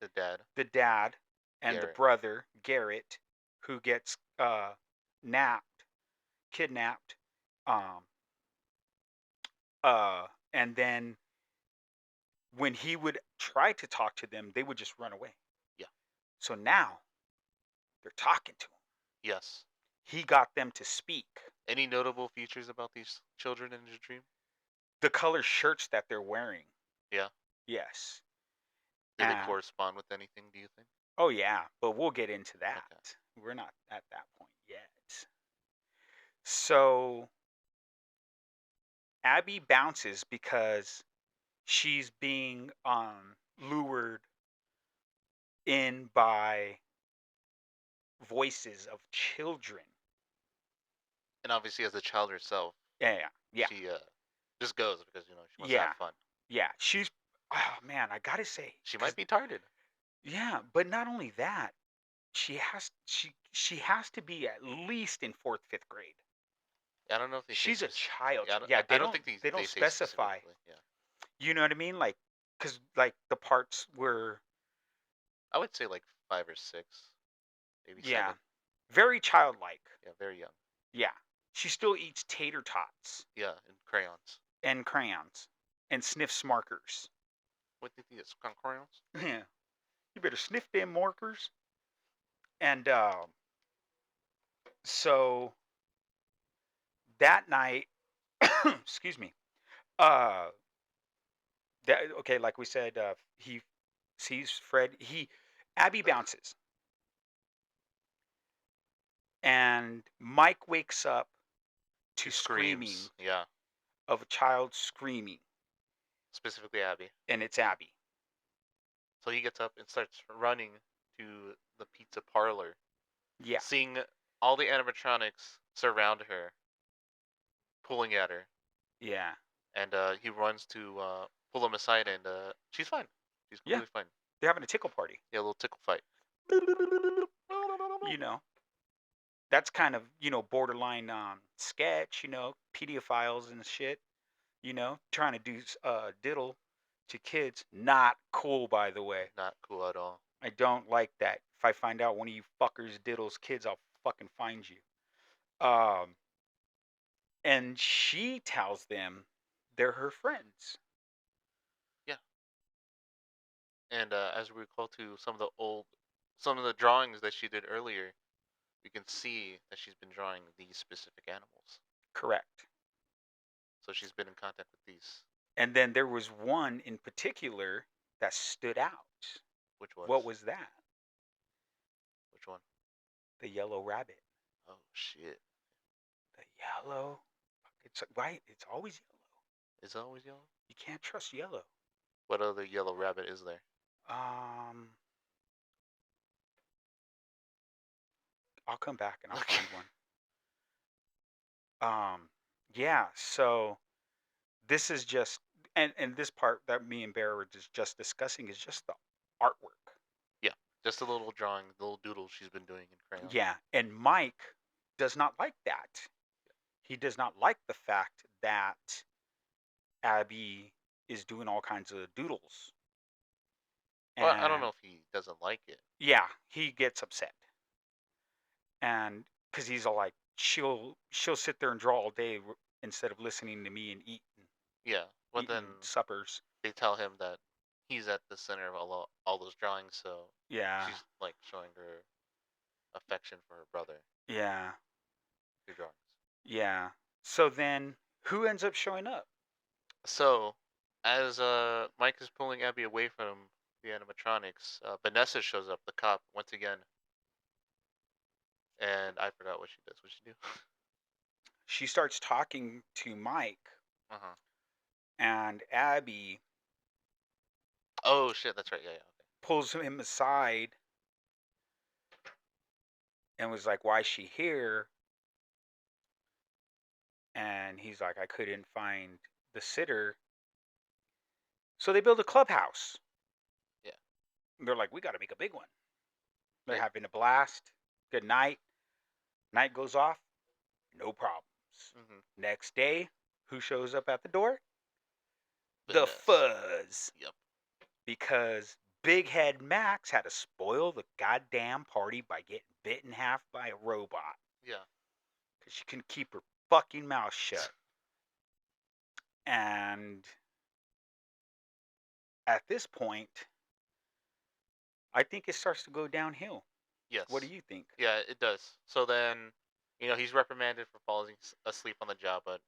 The dad. the dad, and the Garrett. brother, Garrett, who gets kidnapped, um and then when he would try to talk to them, they would just run away. Yeah. So now they're talking to him. Yes. He got them to speak. Any notable features about these children in his dream? The color shirts that they're wearing. Yeah. Yes. Do they correspond with anything, do you think? Oh yeah, but we'll get into that. Okay. We're not at that point yet. So Abby bounces because she's being lured in by voices of children. And obviously, as a child herself, Yeah. she just goes because she wants to Yeah. have fun. Yeah, she's oh man, I gotta say She might be tarded. Yeah, but not only that, she has to be at least in 4th, 5th grade. I don't know if they say She's a specific. child. Yeah, I don't, Yeah, I don't think they don't they say specify. specifically. Yeah, You know what I mean? Like, cause like the parts were, I would say like 5 or 6, maybe yeah, 7. very childlike. Yeah, very young. Yeah, she still eats tater tots Yeah, and crayons. and crayons and sniffs markers. What did you get? Crayons? Yeah, you better sniff them markers. And so that night, excuse me, uh, that okay, like we said, he sees Fred. Abby bounces, and Mike wakes up She to screaming screams. Yeah, of a child screaming, specifically Abby. and it's Abby. So he gets up and starts running to the pizza parlor, Yeah, seeing all the animatronics surround her, pulling at her, yeah, and he runs to pull them aside, and she's fine. She's yeah. completely fine. They're having a tickle party. Yeah, a little tickle fight. You know, that's kind of borderline sketch. Pedophiles and shit. Trying to do diddle to kids. Not cool, by the way. Not cool at all. I don't like that. If I find out one of you fuckers diddles kids, I'll fucking find you. Um, and she tells them they're her friends. Yeah, and as we recall to some of the drawings that she did earlier, you can see that she's been drawing these specific animals. Correct. So she's been in contact with these. And then there was one in particular that stood out. Which What was? was that? Which one? The yellow rabbit. Oh shit! The yellow. It's right. It's always yellow. Is it always yellow? You can't trust yellow. What other yellow rabbit is there? Um, I'll come back and I'll Okay. find one. Yeah. So this is just and this part that me and Bear were just discussing is just the artwork. Yeah, just a little drawing, little doodle she's been doing in crayon. Yeah, and Mike does not like that. He does not like the fact that Abby is doing all kinds of doodles. Well, I don't And know if he doesn't like it. yeah, he gets upset. And because he's all like, she'll sit there and draw all day instead of listening to me and Yeah, but then eating suppers. they tell him that he's at the center of all those drawings, so Yeah, she's like showing her affection for her brother yeah, through drawings. yeah. So then who ends up showing up? So, as Mike is pulling Abby away from the animatronics, Vanessa shows up, the cop, once again, and I forgot what she does. What she do? She starts talking to Mike, Uh huh. and Abby Oh shit, that's right. Yeah, yeah. Okay. pulls him aside and was like, "Why is she here?" And he's like, "I couldn't find the sitter." So they build a clubhouse. Yeah. They're like, "We got to make a big one." They're Okay. having a blast. Good night. Night goes off. No problems. Mhm. Next day, who shows up at the door? The Vanessa. fuzz. Yep. Because Big Head Max had to spoil the goddamn party by getting bit in half by a robot. Yeah. Because she couldn't keep her fucking mouth shut. And at this point, I think it starts to go downhill. What do Yes. you think? Yeah, it does. So then, he's reprimanded for falling asleep on the job, but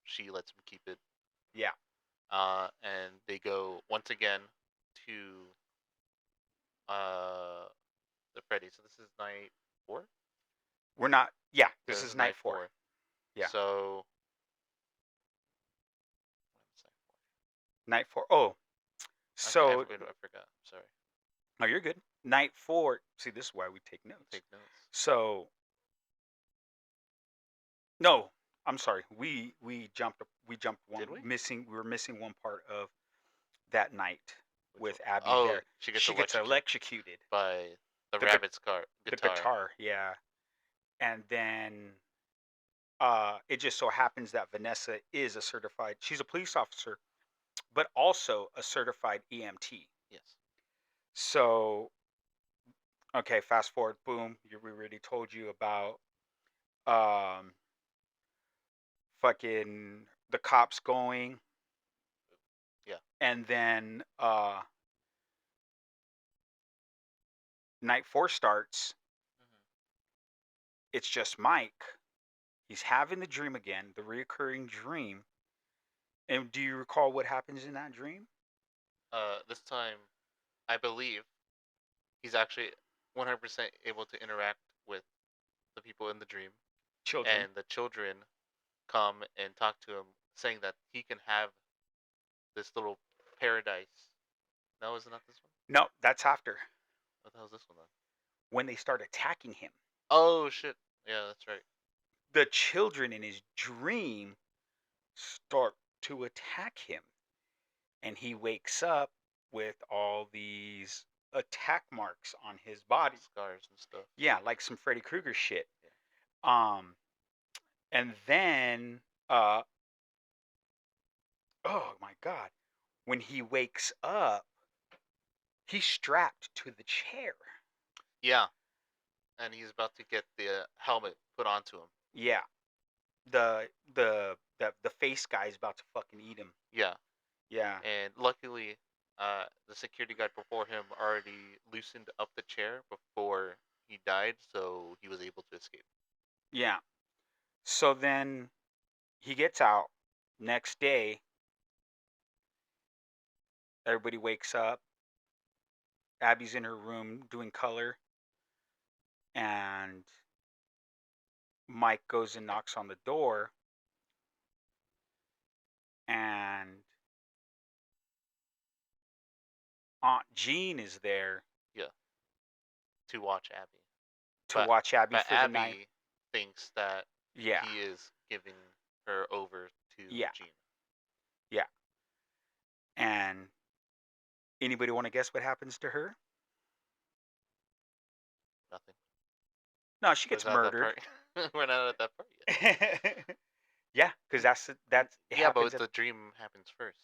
she lets him keep it. Yeah. And they go once again to uh the Freddy. So this is night 4. We're not. Yeah, Yeah, this this is is night night 4. 4. Yeah. So what's night 4? Night 4. Oh, so. I forgot. Sorry. Oh, you're good. Night 4. See, this is why we take notes. Take notes. So, no, I'm sorry. We jumped Did one we? missing. We were missing one part of that night. Which one? with Abby Oh, there. she gets She gets electrocuted electrocuted. by the The gu- rabbit's car the guitar. guitar, yeah. And then it just so happens that Vanessa is a certified. She's a police officer, but also a certified EMT. Yes. So okay, fast forward, boom. We already told you about um fucking the cops going, Yeah. and then night 4 starts. Hmm. It's just Mike. He's having the dream again, the reoccurring dream. And do you recall what happens in that dream? This time, I believe he's actually 100% able to interact with the people in the dream, Children. and the children come and talk to him, saying that he can have this little paradise. No, isn't that this one? No, that's after, What the hell is this one then? when they start attacking him. Oh shit! Yeah, that's right. The children in his dream start to attack him, and he wakes up with all these attack marks on his body. Scars and stuff. Yeah, like some Freddy Krueger shit. Yeah. Um, and then, uh, oh my God, when he wakes up, he's strapped to the chair. Yeah, and he's about to get the helmet put onto him. Yeah, the face guy is about to fucking eat him. Yeah, Yeah, and luckily, the security guard before him already loosened up the chair before he died, so he was able to escape. yeah. So then he gets out. Next day, everybody wakes up. Abby's in her room doing color, and Mike goes and knocks on the door, and Aunt Jean is there Yeah, to watch Abby, to but watch Abby but for the night. Abby thinks that Yeah, he is giving her over to yeah, Jean. yeah. And anybody want to guess what happens to her? Nothing. No, she We're gets not at that murdered. part. We're not at that part yet. Yeah, because that's it Yeah, happens but at the dream happens first.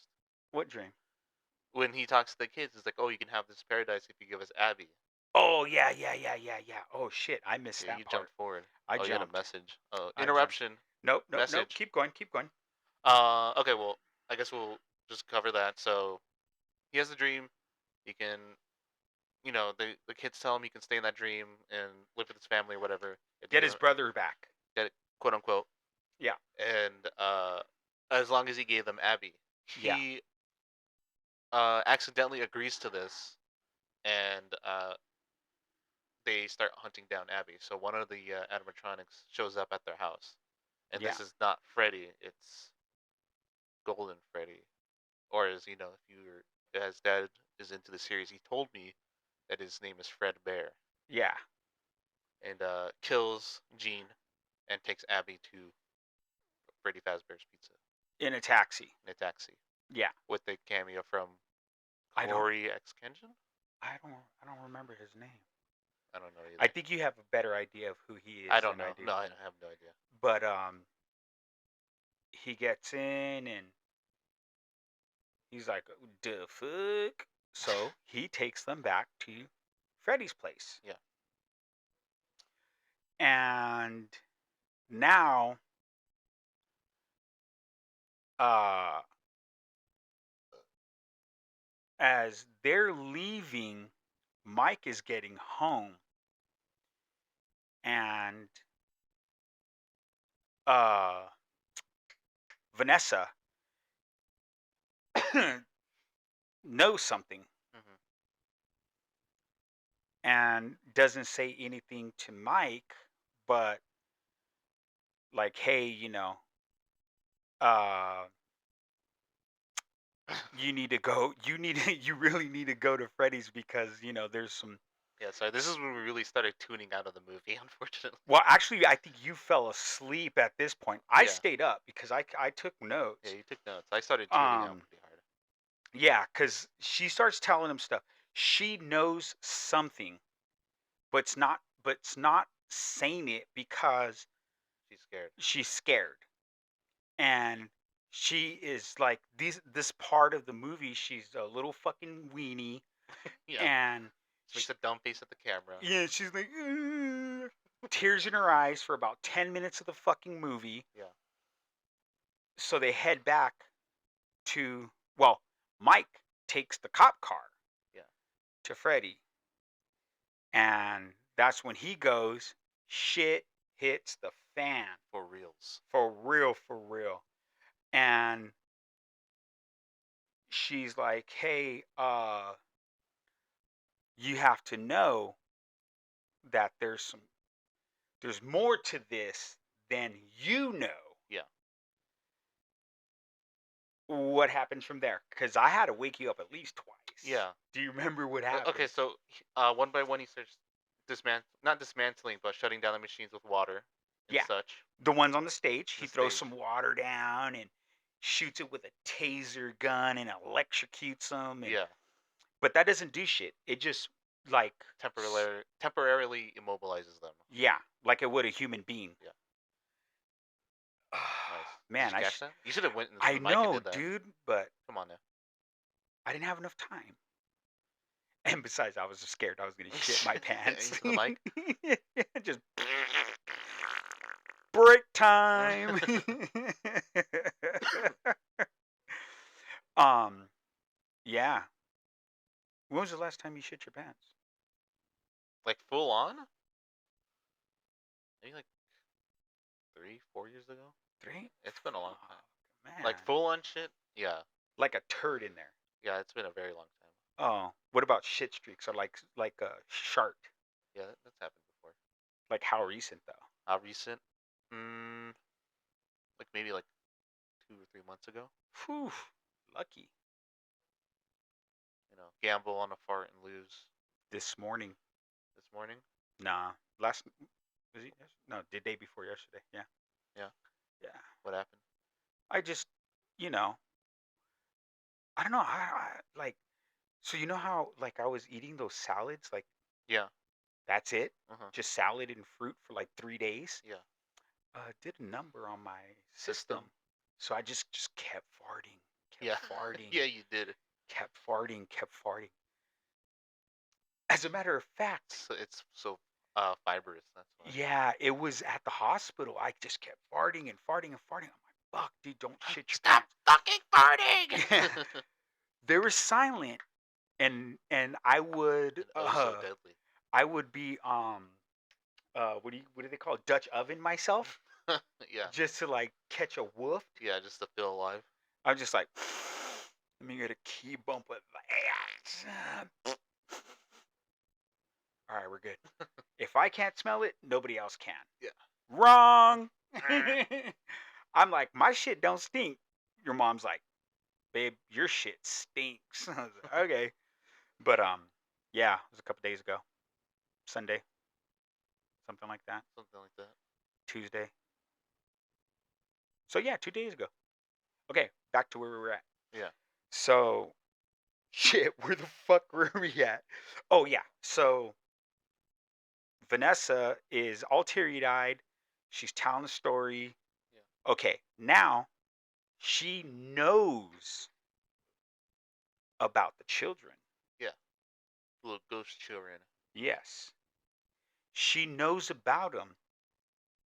what dream? When he talks to the kids, it's like, "Oh, you can have this paradise if you give us Abby." Oh yeah, yeah, yeah, yeah, yeah. Oh shit, I missed Yeah, that you part. jumped forward. I Oh, you had a jumped. message. Oh, I jumped. interruption. Nope, nope, nope. Message. Keep going, keep going. Okay, well, I guess we'll just cover that. So he has a dream. He can, the kids tell him he can stay in that dream and live with his family or whatever. If they Get give his him, brother back. get it, quote unquote. Yeah, And as long as he gave them Abby, yeah, he accidentally agrees to this, and they start hunting down Abby. So one of the animatronics shows up at their house, and yeah, this is not Freddy; it's Golden Freddy, or as if as Dad is into the series, he told me that his name is Fred Bear, yeah. and kills Jean and takes Abby to Freddy Fazbear's Pizza In a taxi. in a taxi Yeah. with a cameo from I don't. Corey X Kenjan. I don't remember his name. I don't know I either. think you have a better idea of who he I is don't than I know. do. No, I have no idea. But he gets in and he's like, "The fuck." So he takes them back to Freddy's place. Yeah. And now uh as they're leaving, Mike is getting home, and uh Vanessa knows something Hmm. and doesn't say anything to Mike, but like, hey, uh you need to go. You really need to go to Freddy's because there's some. Yeah. Sorry. This is when we really started tuning out of the movie. Unfortunately. Well, actually, I think you fell asleep at this point. I Yeah. stayed up because I took Yeah. notes. You took notes. I started tuning out Um, pretty hard. Yeah, because she starts telling him stuff. She knows something, but it's not saying it because She's scared. she's scared. And she is like this part of the movie, she's a little fucking weenie, Yeah. and She makes a dumb face at the camera. yeah, she's like "Ugh." Tears in her eyes for about 10 minutes of the fucking movie. Yeah. So they head back to, well, Mike takes the cop car Yeah. to Freddy, and that's when he goes, shit hits the fan. For reals. For real, for real. And she's like, hey, you have to know that there's more to this than you know. Yeah. What happens from there? Because I had to wake you up at least twice. Yeah. Do you remember what Okay, happened? so one by one he starts not dismantling, but shutting down the machines with water and Yeah, such. the ones on the stage. The He throws some stage. water down and shoots it with a taser gun and electrocutes them. And Yeah. but that doesn't do shit. It just like Temporarily immobilizes them. yeah, like it would a human being. Yeah. Nice. Did Man, you catch that? You should have went into I the mic and know, did that. dude, but Come on now. I didn't have enough time. And besides, I was scared I was gonna shit my pants. Into the mic. Just break time. um, yeah. When was the last time you shit your pants? Like full on? Maybe like 3, 4 years ago. 3? It's been a long Fuck, time. man. Like full on shit. Yeah. Like a turd in there. Yeah. It's been a very long time. Oh, what about shit streaks or like a shark? Yeah, that's happened before. Like how recent though? How recent? Mm, like maybe like 2 or 3 months ago. Whew, lucky. Gamble on a fart and lose This morning. this morning. Nah, last was it? No, the day before yesterday. Yeah, Yeah. yeah. What happened? I just, you know, I don't know. Like, so you know how like I was eating those salads, like Yeah. that's it, Uh huh. just salad and fruit for like 3 days. Yeah. Did a number on my system, System. so I just kept farting, kept Yeah. farting, Yeah, you did. kept farting, kept farting. As a matter of fact, It's so fibrous. That's why. yeah, it was at the hospital. I just kept farting and farting and farting. I'm like, fuck, dude, don't shit your Stop fucking pants. farting. They were silent, and I would And oh so deadly. I would be what do they call it? Dutch oven myself Yeah. just to like catch a woof. Yeah, just to feel alive. I'm just like, let me get a key bump of that. All right, we're good. If I can't smell it, nobody else can. Yeah. Wrong. I'm like, my shit don't stink. Your mom's like, babe, your shit stinks. I was like, okay. But yeah, it was a couple days ago. Sunday, something like that. Something like that. Tuesday. So yeah, 2 days ago. Okay, back to where we were at. Yeah. So shit, where the fuck were we at? Oh yeah. So Vanessa is all teary-eyed. She's telling the story. Yeah. Okay, now she knows about the children. Yeah. Little ghost children. Yes. She knows about them,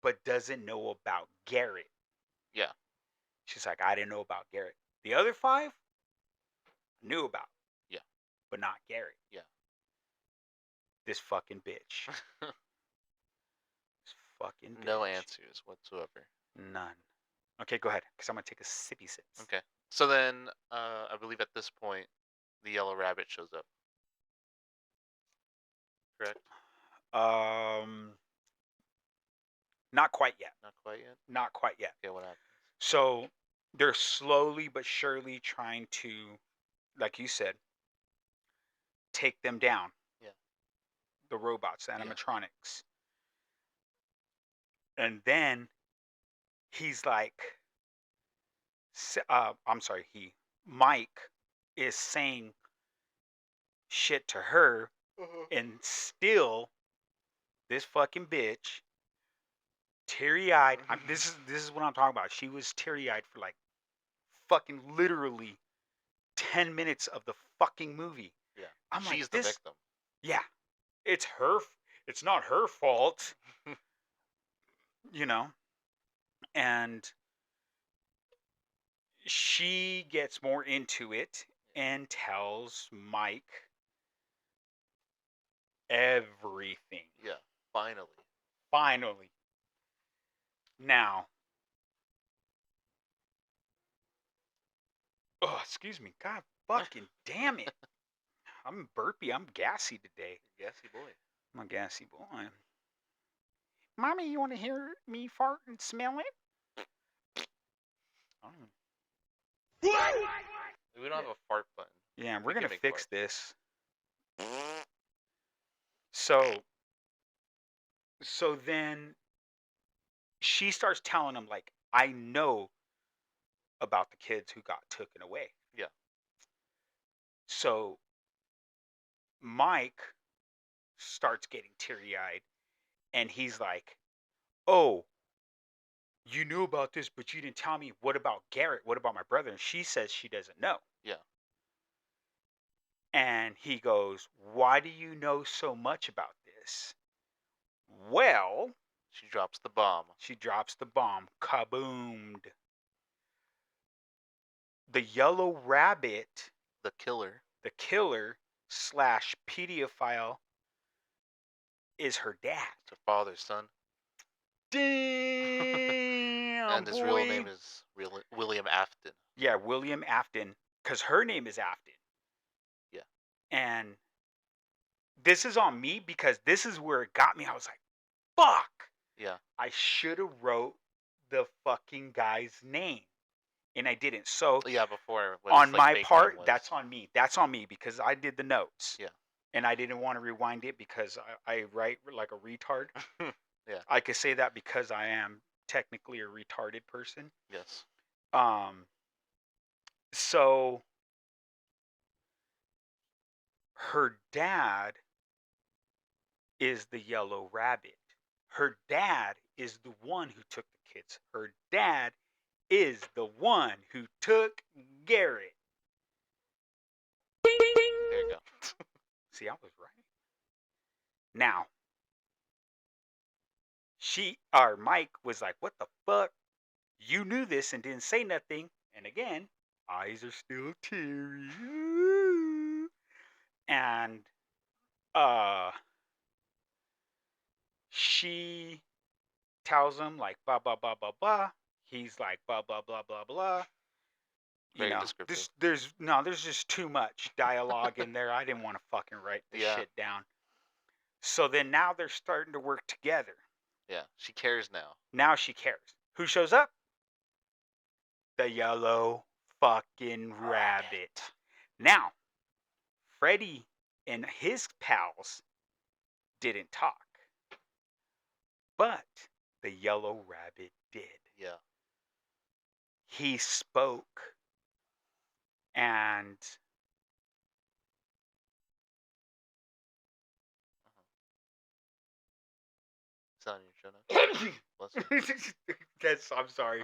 but doesn't know about Garrett. Yeah. She's like, I didn't know about Garrett. The other 5 knew about, Yeah. but not Garrett. Yeah. This fucking bitch. This fucking bitch. No answers whatsoever. None. Okay, go ahead, because I'm gonna take a sippy sips. Okay. So then, I believe at this point, the yellow rabbit shows up. Correct? Not quite yet. Not quite yet. Not quite yet. Okay. What happened? So they're slowly but surely trying to, like you said, take them down. Yeah. The robots, the Yeah. animatronics. And then he's like, I'm sorry, Mike is saying shit to her, Uh-huh. and still this fucking bitch, teary eyed. This is what I'm talking about. She was teary eyed for like fucking literally 10 minutes of the fucking movie. Yeah. I'm like, She's the this, victim. yeah, it's her. It's not her fault, you know. And she gets more into it and tells Mike everything. Yeah. Finally. Finally. Now, oh, excuse me. God fucking damn it. I'm burpy. I'm gassy today. Gassy boy. I'm a gassy boy. Mommy, you want to hear me fart and smell it? Oh. We don't have a fart button. Yeah, we're We going can to make fix farts. this. So then she starts telling him, like, I know about the kids who got taken away. Yeah. So Mike starts getting teary eyed and he's like, oh, you knew about this, but you didn't tell me. What about Garrett? What about my brother? And she says she doesn't know. Yeah. And he goes, why do you know so much about this? Well, She drops the bomb. she drops the bomb. Kaboomed. The yellow rabbit, The killer. the killer slash pedophile, is her dad. It's her father's son. Damn, And his real boy. name is William Afton. Yeah, William Afton, because her name is Afton. Yeah. And this is on me because this is where it got me. I was like, fuck. Yeah. I should have wrote the fucking guy's name. And I didn't. So Yeah, before what on his like my fake part, name was. that's on me. That's on me because I did the notes. Yeah. And I didn't want to rewind it because I write like a retard. Yeah. I could say that because I am technically a retarded person. Yes. So her dad is the yellow rabbit. Her dad is the one who took the kids. Her dad is the one who took Garrett. There you go. See, I was right. Now, Mike was like, what the fuck? You knew this and didn't say nothing. And again, eyes are still teary. And she tells him like blah blah blah blah blah. He's like blah blah blah blah blah. Very descriptive. There's just too much dialogue in there. I didn't want to fucking write this shit down. So then now they're starting to work together. Yeah. She cares now. Now she cares. Who shows up? The yellow fucking rabbit. Now, Freddy and his pals didn't talk. But the yellow rabbit did. Yeah. He spoke and It's not in your show notes. Bless you. Yes, I'm sorry.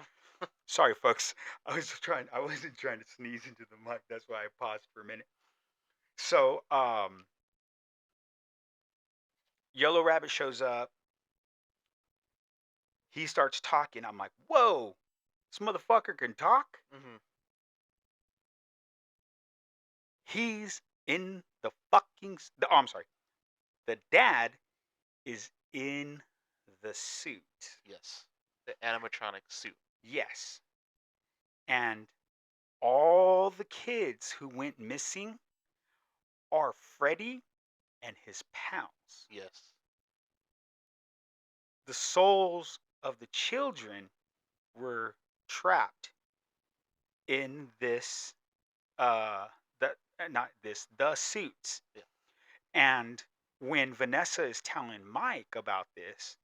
Sorry, folks. I wasn't trying to sneeze into the mic. That's why I paused for a minute. So, Yellow Rabbit shows up. He starts talking. I'm like, whoa, this motherfucker can talk? Mm-hmm. He's in the fucking. Oh, I'm sorry. The dad is in the suit. Yes. The animatronic suit. Yes. And all the kids who went missing are Freddy and his pals. Yes. The souls of the children were trapped in this the suits. Yeah. And when Vanessa is telling Mike about this,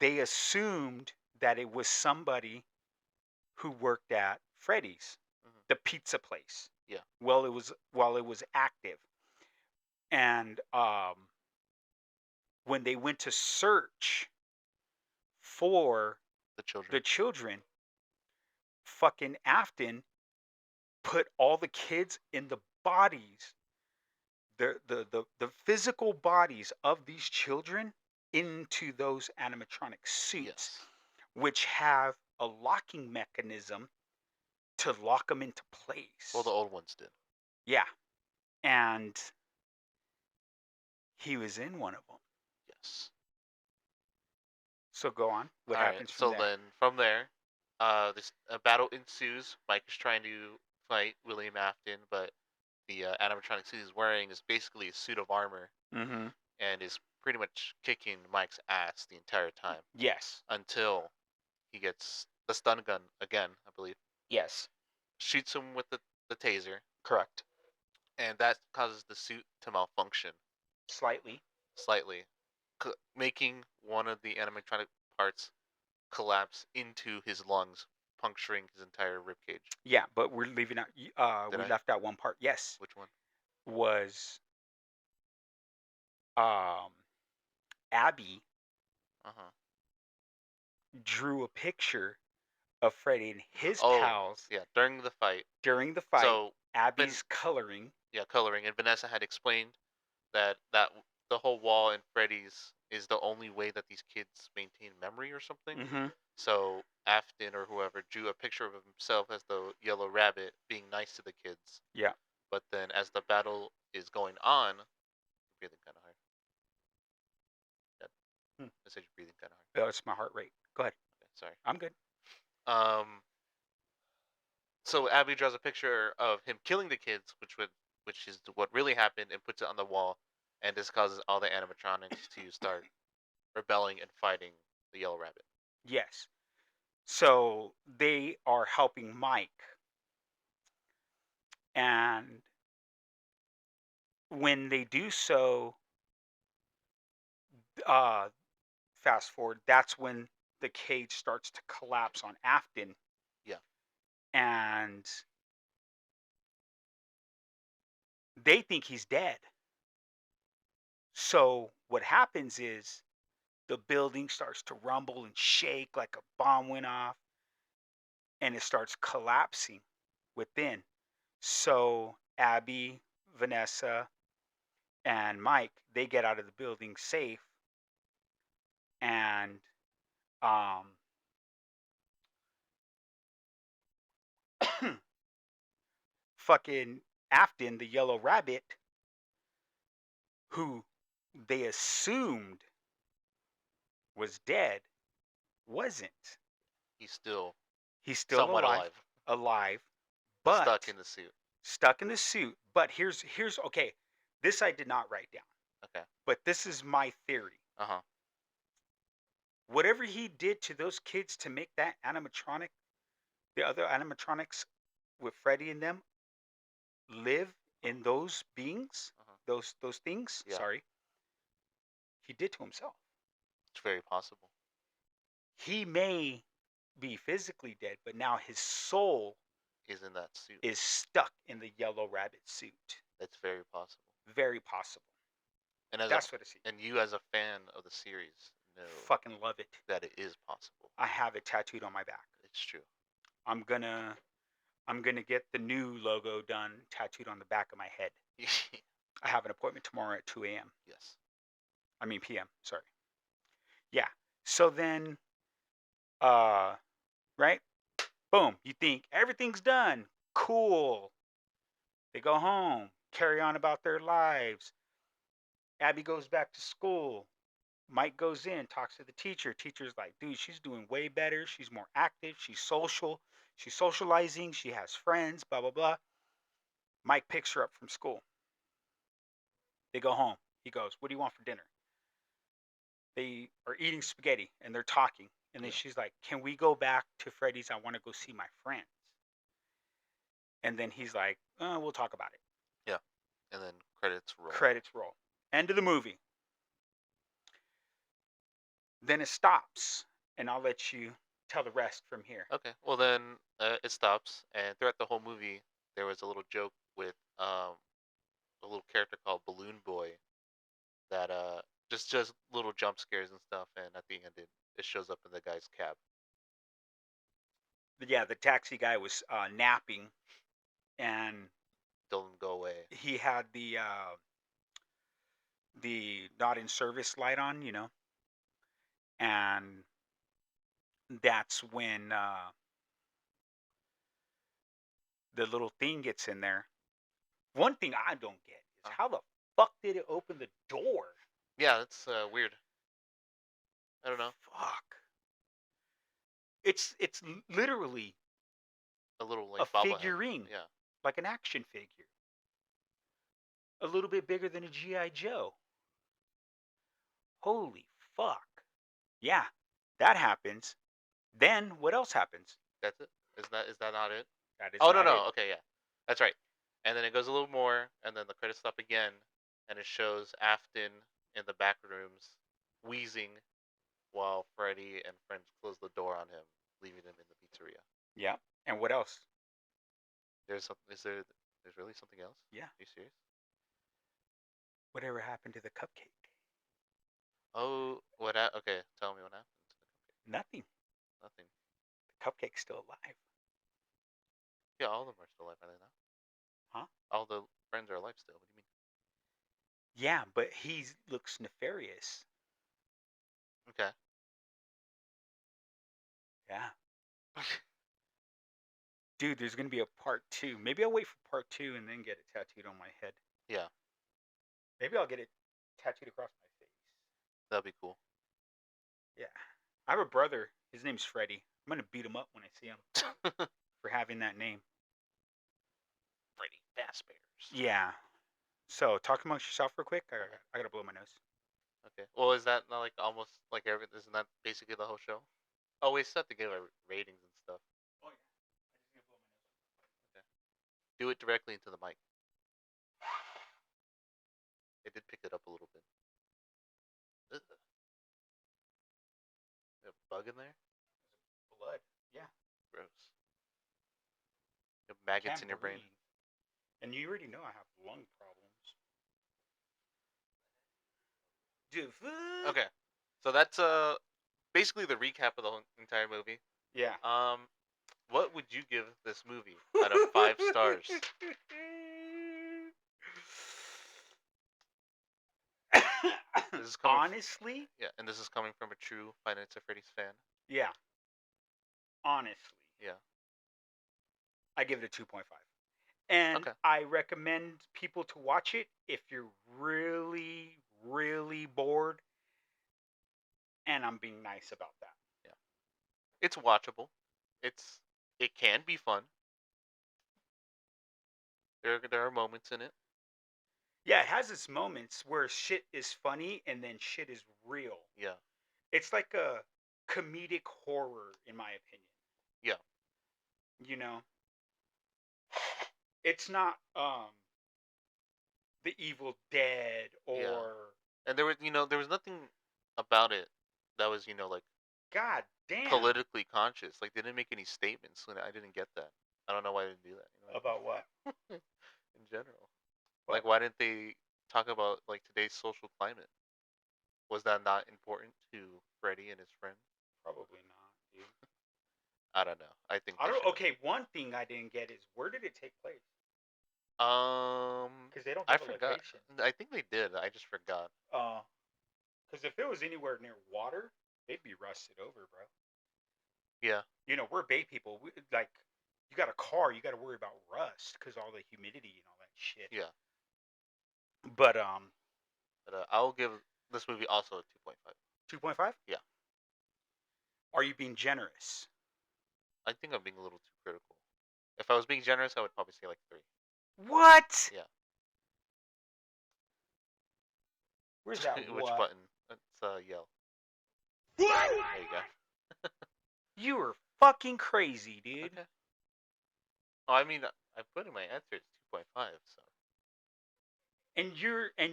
they assumed that it was somebody who worked at Freddy's. Mm-hmm. the pizza place. Yeah. While it was active, and when they went to search for The the children. children, fucking Afton put all the kids in the bodies, the physical bodies of these children into those animatronic suits, Yes. which have a locking mechanism to lock them into Well, the place. old ones did. Yeah, and he was in one of them. Yes. So go on. What All right. happens from So there? then from there, this a battle ensues. Mike is trying to fight William Afton, but the animatronic suit he's wearing is basically a suit of armor Mm-hmm. and is pretty much kicking Mike's ass the entire time Yes. until he gets the stun gun again, I believe, Yes. shoots him with the taser, Correct. and that causes the suit to malfunction Slightly. slightly, making one of the animatronic parts collapse into his lungs, puncturing his entire ribcage. Yeah, but we're leaving out. Did We I? left out one part. Yes, Which one? was um, Abby Uh huh. drew a picture of Freddy and his Oh, pals yeah. During the fight, during the fight. so Ben, Abby's coloring. yeah, coloring, and Vanessa had explained that the whole wall in Freddy's is the only way that these kids maintain memory or something. Mm-hmm. So Afton or whoever drew a picture of himself as the yellow rabbit being nice to the kids. Yeah. But then as the battle is going on, you're breathing kind of hard. Yeah, Hmm. I said you're breathing kind of hard. Oh, it's my heart rate. Go ahead. Okay, sorry. I'm good. Um, so Abby draws a picture of him killing the kids, which is what really happened, and puts it on the wall, and this causes all the animatronics to start rebelling and fighting the yellow rabbit. Yes. So they are helping Mike, and when they do so, uh, fast forward, that's when the cage starts to collapse on Afton, Yeah. and they think he's dead. So what happens is the building starts to rumble and shake like a bomb went off, and it starts collapsing within. So Abby, Vanessa, and Mike, they get out of the building safe, and um fucking Afton, the yellow rabbit, who they assumed was dead, wasn't. He's still He's still somewhat alive, alive, alive, but stuck but in the suit. stuck in the suit. But here's okay. This I did not write down, Okay. but this is my theory. Uh huh. Whatever he did to those kids to make that animatronic, the other animatronics with Freddy and them live in those beings, Uh huh. those things. Yeah, Sorry, he did to himself. it's very possible. He may be physically dead, but now his soul He's in that suit. is stuck in the yellow rabbit suit. That's very possible. Very possible. And as a That's what I see. and you as a fan of the series know Fucking love it. that it is possible. I have it tattooed on my back. It's true. I'm gonna I'm gonna get the new logo done tattooed on the back of my head. I have an appointment tomorrow at 2 a.m. Yes. I mean p.m. Sorry. Yeah. So then, uh, right? Boom. You think everything's done. Cool. They go home, carry on about their lives. Abby goes back to school. Mike goes in, talks to the teacher. Teacher's like, dude, she's doing way better. She's more active. She's social. She's socializing. She has friends, blah, blah, blah. Mike picks her up from school. They go home. He goes, what do you want for dinner? They are eating spaghetti and they're talking. And then Yeah. she's like, can we go back to Freddy's? I want to go see my friends. And then he's like, we'll talk about it. Yeah. And then credits roll. Credits roll. End of the movie. Then it stops. And I'll let you tell the rest from here. Okay. Well, then it stops, and throughout the whole movie, there was a little joke with a little character called Balloon Boy that just little jump scares and stuff, and at the end it shows up in the guy's cab. But yeah, the taxi guy was napping, and Told him to go away. he had the not in service light on, and that's when the little thing gets in there. One thing I don't get is Uh, how the fuck did it open the door? yeah, it's weird. I don't know. Fuck. It's literally A little a like bobblehead. figurine, Yeah. like an action figure, a little bit bigger than a GI Joe. Holy fuck. Yeah, that happens. Then what else happens? That's it. Is that not it? That is Oh no not no. it. Okay, yeah, that's right. And then it goes a little more, and then the credits stop again, and it shows Afton in the back rooms wheezing while Freddy and friends close the door on him, leaving him in the pizzeria. Yeah. And what else? There's something. Is there? There's really something else? Yeah. Are you serious? Whatever happened to the cupcake? Oh, okay, tell me what happened to the cupcake. Nothing. Nothing. The cupcake's still alive. Yeah, all of them are still alive, are they not? Huh? All the friends are alive still. What do you mean? Yeah, but he looks nefarious. Okay. Yeah. Dude, there's going to be a part 2. Maybe I'll wait for part 2 and then get it tattooed on my head. Yeah, Maybe I'll get it tattooed across my face. that'd be cool. Yeah. I have a brother. His name's Freddy. I'm going to beat him up when I see him for having that name. Freddy Fazbear's. Yeah. So, talk amongst yourself real quick. I got to blow my nose. Okay. Well, is that not like almost like everything? Isn't that basically the whole show? Oh, we still have to give our ratings and stuff. Oh, yeah. I just going to blow my nose. Okay. Do it directly into the mic. It did pick it up a little bit. Ugh. You have a bug in there? Blood. Yeah. Gross. You have maggots Can't in your brain. breathe. And you already know I have lung problems. Dude. Okay. So that's basically the recap of the whole entire movie. Yeah. What would you give this movie out of 5 stars? This is coming Honestly? Yeah, and this is coming from a true Five Nights at Freddy's fan. Yeah. Honestly. Yeah. I give it a 2.5. And Okay. I recommend people to watch it if you're really, really bored. And I'm being nice about that. Yeah. It's watchable. It can be fun. There are moments in it. Yeah, it has its moments where shit is funny and then shit is real. Yeah. It's like a comedic horror, in my opinion. Yeah. You know? It's not The Evil Dead or Yeah. And there was nothing about it that was, like God damn. politically conscious. Like they didn't make any statements, and I didn't get that. I don't know why they didn't do that. About what? In general. What? Like why didn't they talk about like today's social climate? Was that not important to Freddy and his friend? Probably not, dude. I don't know. I think I they don't. should've. Okay, one thing I didn't get is where did it take place? Because they don't I give a forgot. location. I think they did. I just forgot. Because if it was anywhere near water, they'd be rusted over, bro. Yeah. We're Bay people. Like, you got a car, you got to worry about rust because all the humidity and all that shit. Yeah. But But I'll give this movie also a 2.5. 2.5. Yeah. Are you being generous? I think I'm being a little too critical. If I was being generous, I would probably say like 3. What? Yeah. Where's that? Which what? button? It's yell. What? There you go. You are fucking crazy, dude. Okay. Oh, I mean, I put in my answer it's 2.5. So. And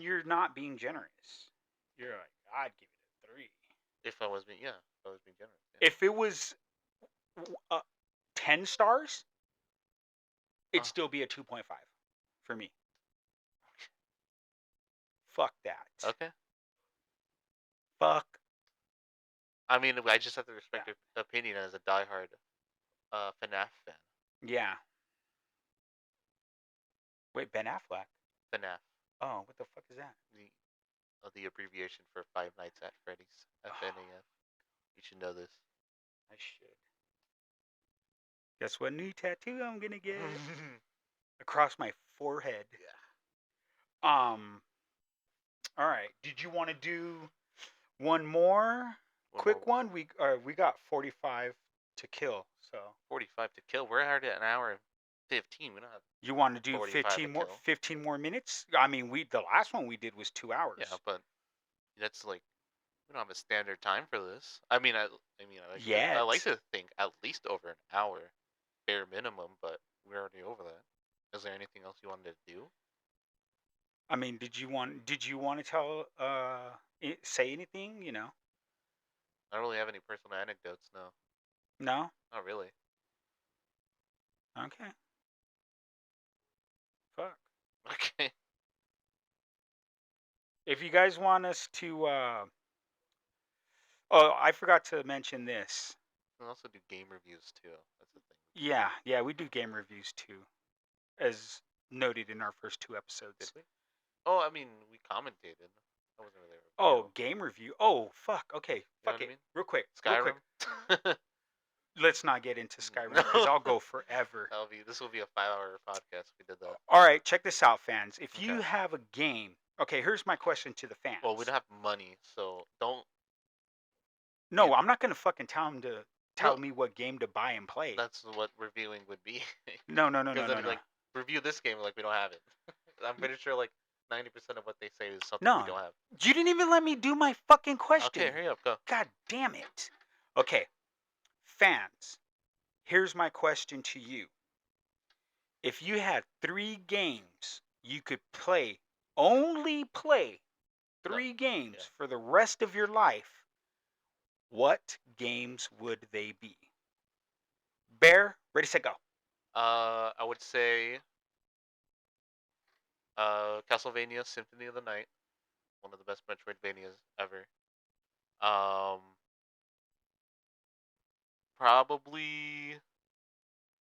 you're not being generous. You're like, I'd give it a 3. If I was being generous. Yeah. If it was uh, 10 stars, it'd Oh, still be a 2.5 for me. Fuck that. okay. Fuck I mean, I just have to respect that. your opinion as a diehard FNAF fan. Yeah. Wait, Ben Affleck? FNAF, Oh, what the fuck is that? the the abbreviation for Five Nights at Freddy's. Oh, FNAF. You should know this. I should. Guess what new tattoo I'm gonna get? Across my forehead. Yeah. Um, all right. Did you want to do one more One more quick what? one? We got 45 to kill. So 45 to kill. We're already at an hour and 15. We don't have you want to do 45 to kill. 15 more minutes? I mean, we the last one we did was 2 Yeah, hours. but that's like we don't have a standard time for this. I like Yet. to think at least over an hour, bare minimum. But we're already over that. Is there anything else you wanted to do? I mean, did you want to tell say anything, you know? I don't really have any personal anecdotes. No, No? not really. Okay. Fuck. Okay. If you guys want us to oh, I forgot to mention this. We can also do game reviews too. That's the thing. Yeah, yeah, we do game reviews too, as noted in our first 2 Did episodes. we? Oh, I mean, we commentated. That wasn't really a review. Oh, game review. Oh, fuck. Okay, You know fuck what I it. mean? Real quick, real quick. Skyrim. Let's not get into Skyrim because No. I'll go forever. This will be a 5 hour podcast if we did that. All right, check this out, fans. If Okay. you have a game, okay, here's my question to the Well, we fans. don't have money, so don't. No, I'm not gonna fucking tell them to tell No, me what game to buy and play. that's what reviewing would be. No, no, no, Because no, then no, it's no. like review this game like we don't have it. I'm pretty sure like 90% of what they say is something we No, don't have. you didn't even let me do my fucking Okay, question. hurry up, go. God damn it. Okay, fans, here's my question to you. If you had 3 games you could play, only play No, 3 games yeah. for the rest of your life, what games would they be? Bear, ready, set, go. I would say Castlevania Symphony of the Night, one of the best Metroidvanias ever. Um, Probably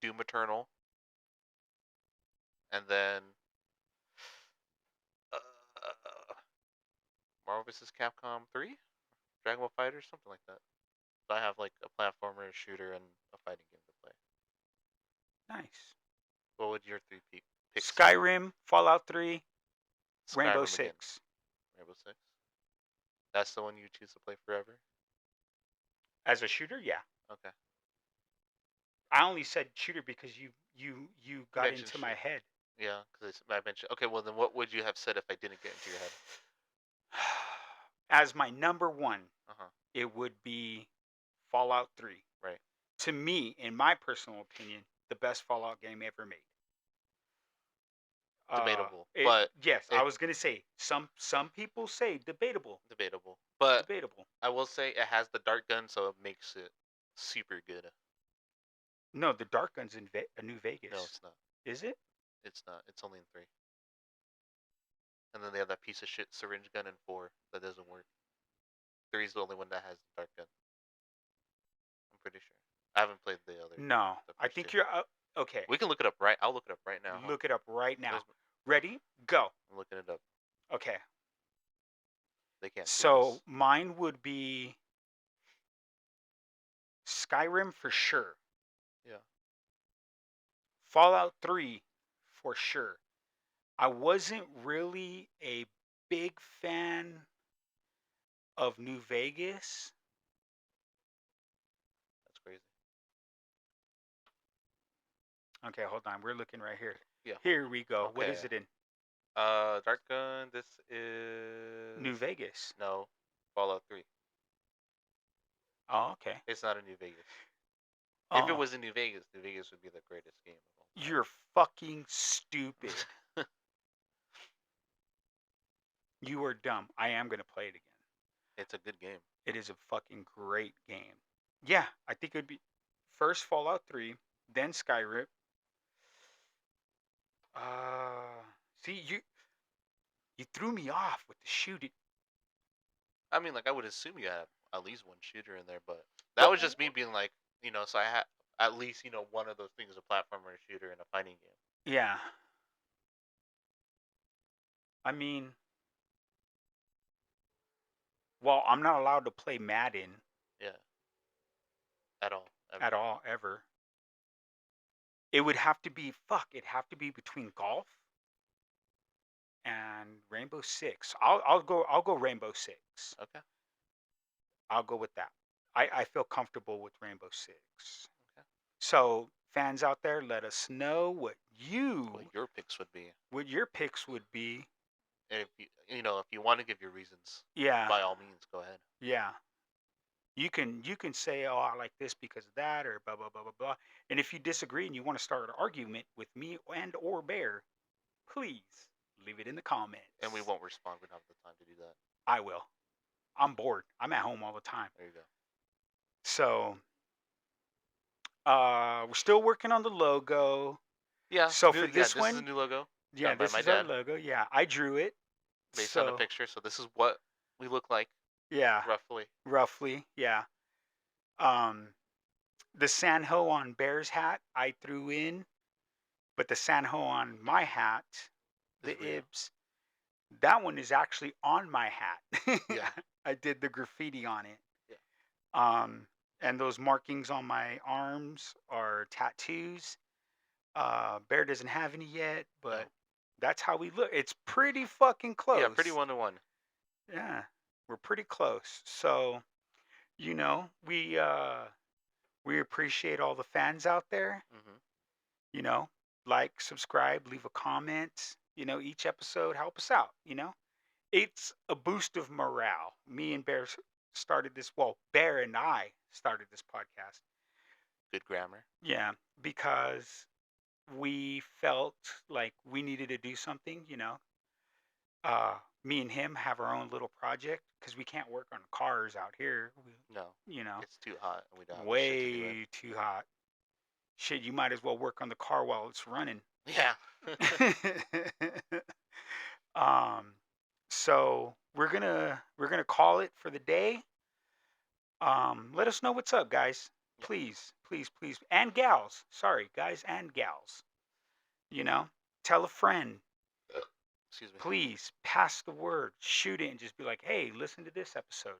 Doom Eternal, and then uh, Marvel vs. Capcom 3, Dragon Ball Fighter, something like that. So I have like a platformer, a shooter, and a fighting game to play. Nice. What would your picks be? Skyrim, Fallout 3, Rainbow Skyrim again. Six. Rainbow Six. That's the one you choose to play forever. As a shooter, yeah. Okay. I only said shooter because you You got mentioned into my shit. head. Yeah, because I mentioned. Okay, well then, what would you have said if I didn't get into your head? As my number 1, Uh huh. it would be Fallout 3. Right. To me, in my personal opinion, the best Fallout game ever made. Debatable, It but yes, I it was gonna say some people say debatable, debatable. But debatable. I will say it has the dart gun, so it makes it super good. No, the Dark Gun's in New No, Vegas. it's not. Is it? It's not. It's only in 3. And then they have that piece of shit syringe gun in 4 that doesn't work. 3 is the only one that has the dart gun. I'm pretty sure. I haven't played No, the I first 2. think you're okay. We can look it up right. I'll look it up right now. Look it up right now. Where's Ready? Go. I'm looking it up. Okay. They can't see So this. mine would be Skyrim for sure. Yeah. Fallout 3 for sure. I wasn't really a big fan of New Vegas. That's crazy. Okay, hold on. We're looking right here. Yeah. Here we go. What is Okay. it in? Dart gun. This is New Vegas. no Fallout 3. Oh, okay. It's not in New Vegas. If it Oh, was in New Vegas would be the greatest game of all you're fucking stupid. time. You are dumb. I am going to play it again. It's a good game. It is a fucking great game. Yeah, I think it would be first Fallout 3, then Skyrim. Uh, see, you threw me off with the shooting. I mean, like I would assume you have at least one shooter in there, but that Well, was just me being like, so I had at least one of those things, a platformer, a shooter, and a fighting game. yeah. I mean, well, I'm not allowed to play Madden Yeah, at all, at ever. all ever. It would have to be it'd have to be between golf and Rainbow Six. I'll go Rainbow Six. Okay, I'll go with that. I feel comfortable with Rainbow Six. okay. So fans out there, let us know What your picks would be, what your picks would be. and if you want to give your reasons, Yeah, by all means, go ahead. yeah. You can say, oh, I like this because of that, or blah blah blah blah blah. And if you disagree and you want to start an argument with me and or Bear, please leave it in the And we comments. won't respond. We don't have the time to do that. I will. I'm bored. I'm at home all the time. There you go. So we're still working on the logo. Yeah, So for this this is a one, new logo yeah, done by this my is our dad, logo. Yeah, I drew it. based on a So picture. So this is what we look like, yeah, roughly. roughly, yeah. Um, the Sanho on Bear's hat I threw in, but the Sanho on my hat, the Is real. Ibs, that one is actually on my hat. Yeah, I did the graffiti on it. yeah. Um, and those markings on my arms are tattoos. Bear doesn't have any yet, but No. that's how we look. It's pretty fucking Yeah, pretty close. 1-to-1. Yeah, we're pretty close. So, we appreciate all the fans out there. Mm-hmm. You know, like, subscribe, leave a comment. Each episode help us out. It's a boost of morale. Me and Bear started this. Well, Bear and I started this podcast. Good grammar. Yeah, because we felt like we needed to do something. Me and him have our own little project because we can't work on cars out here. No, You know, it's too hot and we don't have the shit to do it. way too hot. Shit, you might as well work on the car while it's running. Yeah. um, so we're gonna call it for the day. Let us know what's up, guys. Yeah. Please, please, please, and gals. Sorry, guys and gals. You know, tell a friend. Excuse me. Please pass the word. Shoot it and just be like, hey, listen to this episode.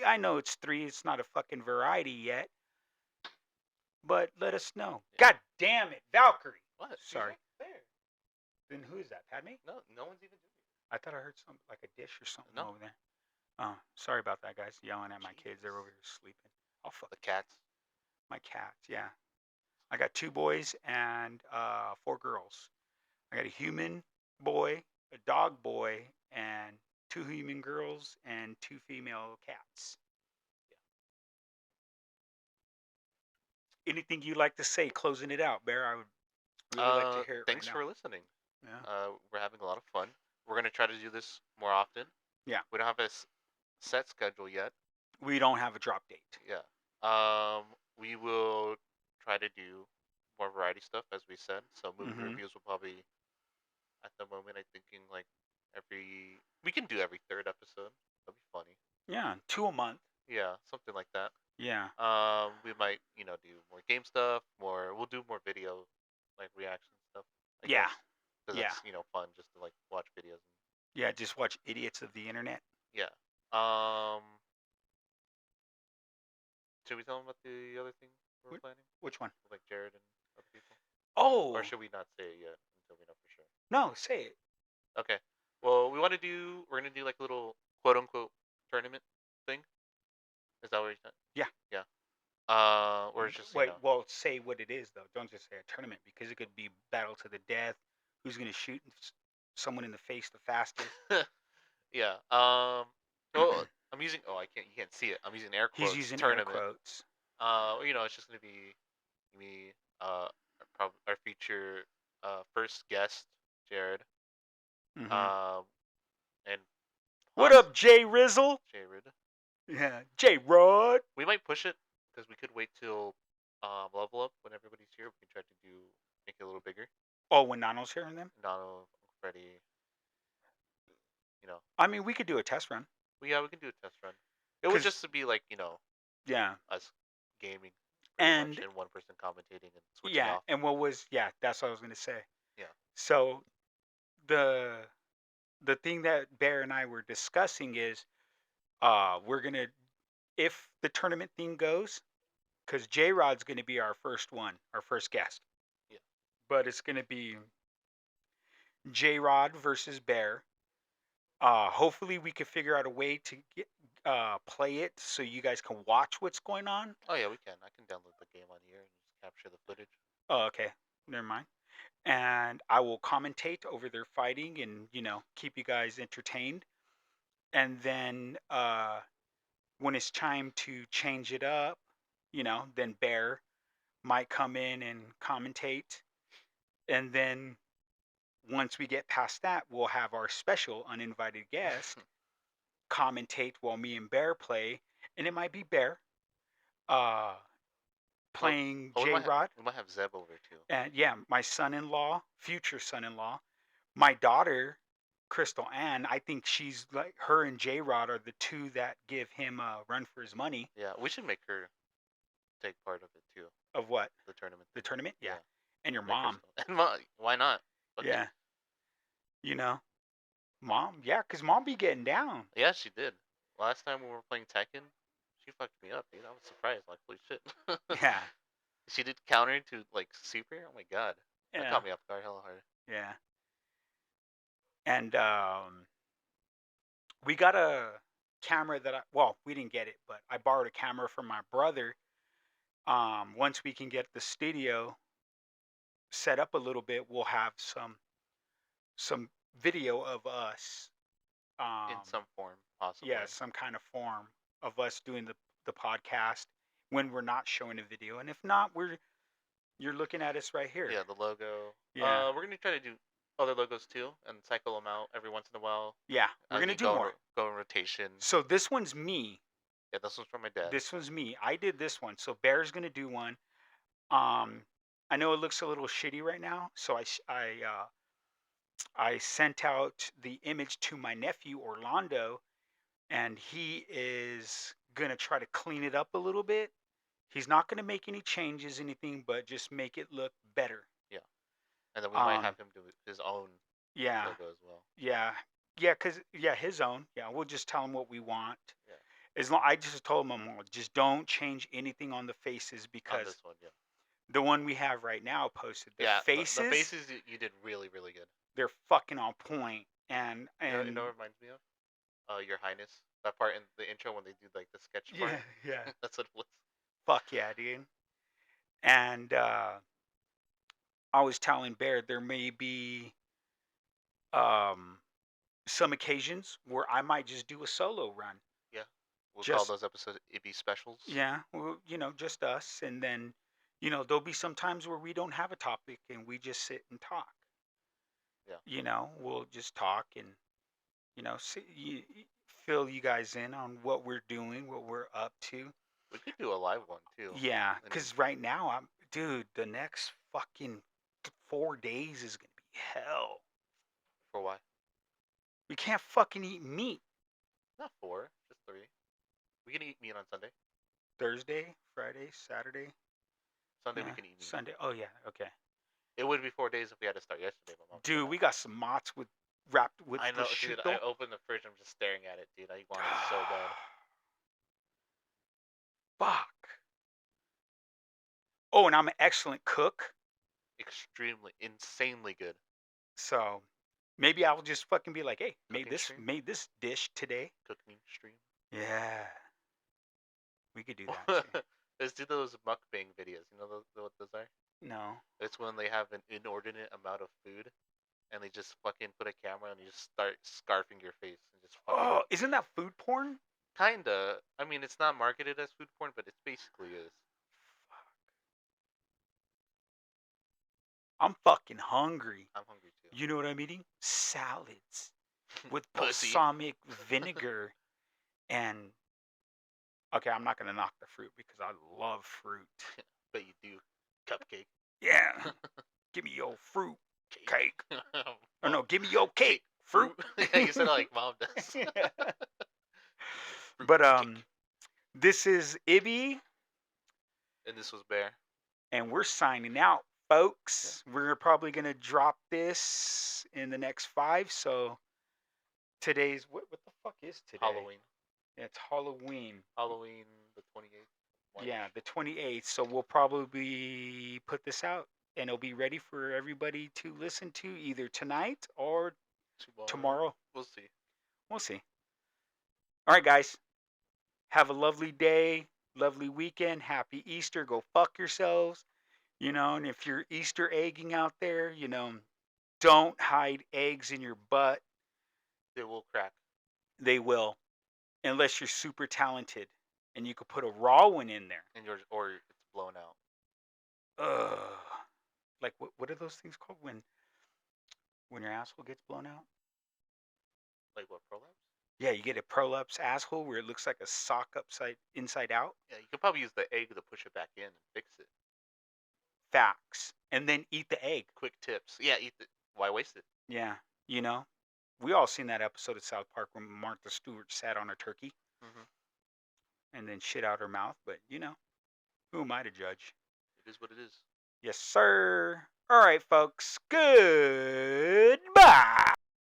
I know it's 3. It's not a fucking variety yet, but let us know. Yeah. God damn it, Valkyrie. What? Sorry. There. Then who is that? Padme? No, no one's even doing I thought I heard something like a dish or something No. over there. Oh, sorry about that, guys. Yelling at my kids. They're Jesus. over here sleeping. Oh, fuck. The cats. My cats, yeah. I got 2 boys and 4 girls. I got a human boy, a dog boy, and 2 human girls and 2 female cats. Anything you'd like to say closing it out, Bear? I would really like to hear it Thanks right for now. listening. Yeah. We're having a lot of fun. We're gonna try to do this more often. Yeah. We don't have a set schedule yet. We don't have a drop date. Yeah. We will try to do more variety stuff, as we said. So movie Mhm. reviews will probably, at the moment, I'm thinking like we can do every third episode. That'd be funny. Yeah, 2 a month. Yeah, something like that. Yeah. We might, do more game stuff, we'll do more video, like reaction stuff, I Yeah. guess. Because Yeah. that's, fun just to like watch videos. Yeah, just watch idiots of the internet. Yeah. Um, should we tell them about the other thing we're planning? Which one? With, like Jared and other people? Oh. Or should we not say it yet until we know for sure? No, say it. Okay. Well, we're gonna do like a little quote unquote tournament thing. Is that what you're saying? Yeah. Yeah. Or it's just Wait, well, say what it is though. Don't just say a tournament because it could be battle to the death. Who's gonna shoot someone in the face the fastest? Yeah. Oh, I'm using. Oh, I can't. You can't see it. I'm using air quotes. He's using tournament. air quotes. It's just gonna be me. Our feature first guest, Jared. Mhm. And What up, Jay Rizzle? Jared. Yeah, Jay Rod. We might push it because we could wait till Level up when everybody's here. We can try to make it a little bigger. Oh, when Nano's hearing them? Not Freddy, you know. I mean, we could do a test run. Well, yeah, we can do a test run. It would Cause just to be like yeah, us gaming pretty much, and and one person commentating and switching yeah, off. and that's what I was gonna say. Yeah. So the the thing that Bear and I were discussing is we're gonna if the tournament thing goes, because J Rod's gonna be our first one, our first guest. Yeah. But it's gonna be J Rod versus Bear. Hopefully we could figure out a way to play it so you guys can watch what's going on. Oh yeah, we can. I can download the game on here and just capture the footage. Oh, okay. Never mind. And I will commentate over their fighting and, keep you guys entertained. And then when it's time to change it up, then Bear might come in and commentate. And then once we get past that, we'll have our special uninvited guest commentate while me and Bear play. And it might be Bear uh, Oh, playing oh, J Rod. we might have Zeb over too. And yeah, my son-in-law, future son-in-law, my daughter, Crystal Ann, I think she's like her and J Rod are the two that give him a run for his money. Yeah, we should make her take part of it too. Of what? The tournament The thing. tournament? Yeah. Yeah. And your Make her mom. And why not? Fuck it. Yeah. You know, mom. Yeah, because mom be getting down. Yeah, she did. Last time we were playing Tekken, she fucked me up, dude. I was surprised. Like, holy shit. Yeah. She did counter to like super. Oh my god, that Yeah. caught me off guard hella hard. Yeah. And we got a camera that we didn't get it, but I borrowed a camera from my brother. Once we can get the studio set up a little bit, we'll have some video of us. In some form, Yeah, possibly. some kind of form of us doing the podcast when we're not showing a video, and if not, you're looking at us right here. Yeah, the logo. Yeah, We're gonna try to do other logos too, and cycle them out every once in a while yeah, we're as gonna we do more. go in rotation. So this one's me. Yeah, this one's from my dad. This one's me. I did this one. So Bear's gonna do one. Um, I know it looks a little shitty right now, so I sent out the image to my nephew Orlando, and he is gonna try to clean it up a little bit. He's not gonna make any changes, anything, but just make it look better. Yeah, and then we might Um, have him do his own yeah, logo as well. yeah, yeah, cause yeah, his own. Yeah, we'll just tell him what we want. Yeah, As long I just told him, just don't change anything on the faces on because this one, yeah. the one we have right now posted the Yeah, the faces, faces you did really really good. they're fucking on point, and You know what it reminds me of? Your Highness. That part in the intro when they do like the sketch part. yeah, yeah, That's what it was. fuck yeah, dude. And I was telling Bear there may be um some occasions where I might just do a solo run. Yeah, we'll call Just those episodes Ibie specials. yeah, well, just us, and then there'll be some times where we don't have a topic and we just sit and talk. Yeah, We'll just talk and see, fill you guys in on what we're doing, what we're up to. we could do a live one too. Yeah, I mean, because right now dude, the next fucking 4 days is gonna be hell. for why? We can't fucking eat meat Not 4, just 3. We can eat meat on Sunday. Thursday, Friday, Saturday. Sunday we Yeah, can eat meat. Sunday. Oh yeah, okay. It would be 4 days if we had to start yesterday. My mom said Dude, that. we got some mozz wrapped with I know, dude. I prosciutto. opened the fridge. I'm just staring at it, dude. I want it so bad. Fuck. Oh, and I'm an excellent cook, Extremely, insanely good. so maybe I'll just fucking be like, "Hey, Cooking stream. made this dish today." Cooking stream. Yeah, we could do that too. Let's do those mukbang videos. You know what those are? No. It's when they have an inordinate amount of food, and they just fucking put a camera and you just start scarfing your face and just fucking. Oh, isn't that food porn? Kinda. I mean, it's not marketed as food porn, but it basically is. I'm fucking hungry. I'm hungry too. You know what I'm eating? Salads with Pussy. balsamic vinegar and okay, I'm not gonna knock the fruit because I love fruit. Bet you do. Cupcake. Yeah. Give me your fruit cake. Or no, Mom, give me your cake. cake. Fruit. Yeah, you said it like mom does. Yeah. Fruit But cake. this is Ibie, And this was Bear. and we're signing out, folks. We're probably gonna drop this in the next 5. So today's what the fuck is today? Halloween. It's Halloween. Halloween the 28th. March. Yeah, the 28th. So we'll probably put this out, and it'll be ready for everybody to listen to either tonight or tomorrow. We'll see. We'll see. All right, guys. Have a lovely day, lovely weekend. Happy Easter. Go fuck yourselves. And if you're Easter egging out there, don't hide eggs in your butt. They will crack. They will, unless you're super talented and you could put a raw one in there. And yours, or it's blown out. Ugh. Like what are those things called when your asshole gets blown out? Like what, prolapse? Yeah, you get a prolapse asshole where it looks like a sock inside out. Yeah, you could probably use the egg to push it back in and fix it. Facts. And then eat the egg. Quick tips. Yeah, eat it. Why waste it? Yeah, we all seen that episode of South Park when Martha Stewart sat on a turkey and then shit out her mouth. But who am I to judge? It is what it is. Yes, sir. All right, folks. Goodbye.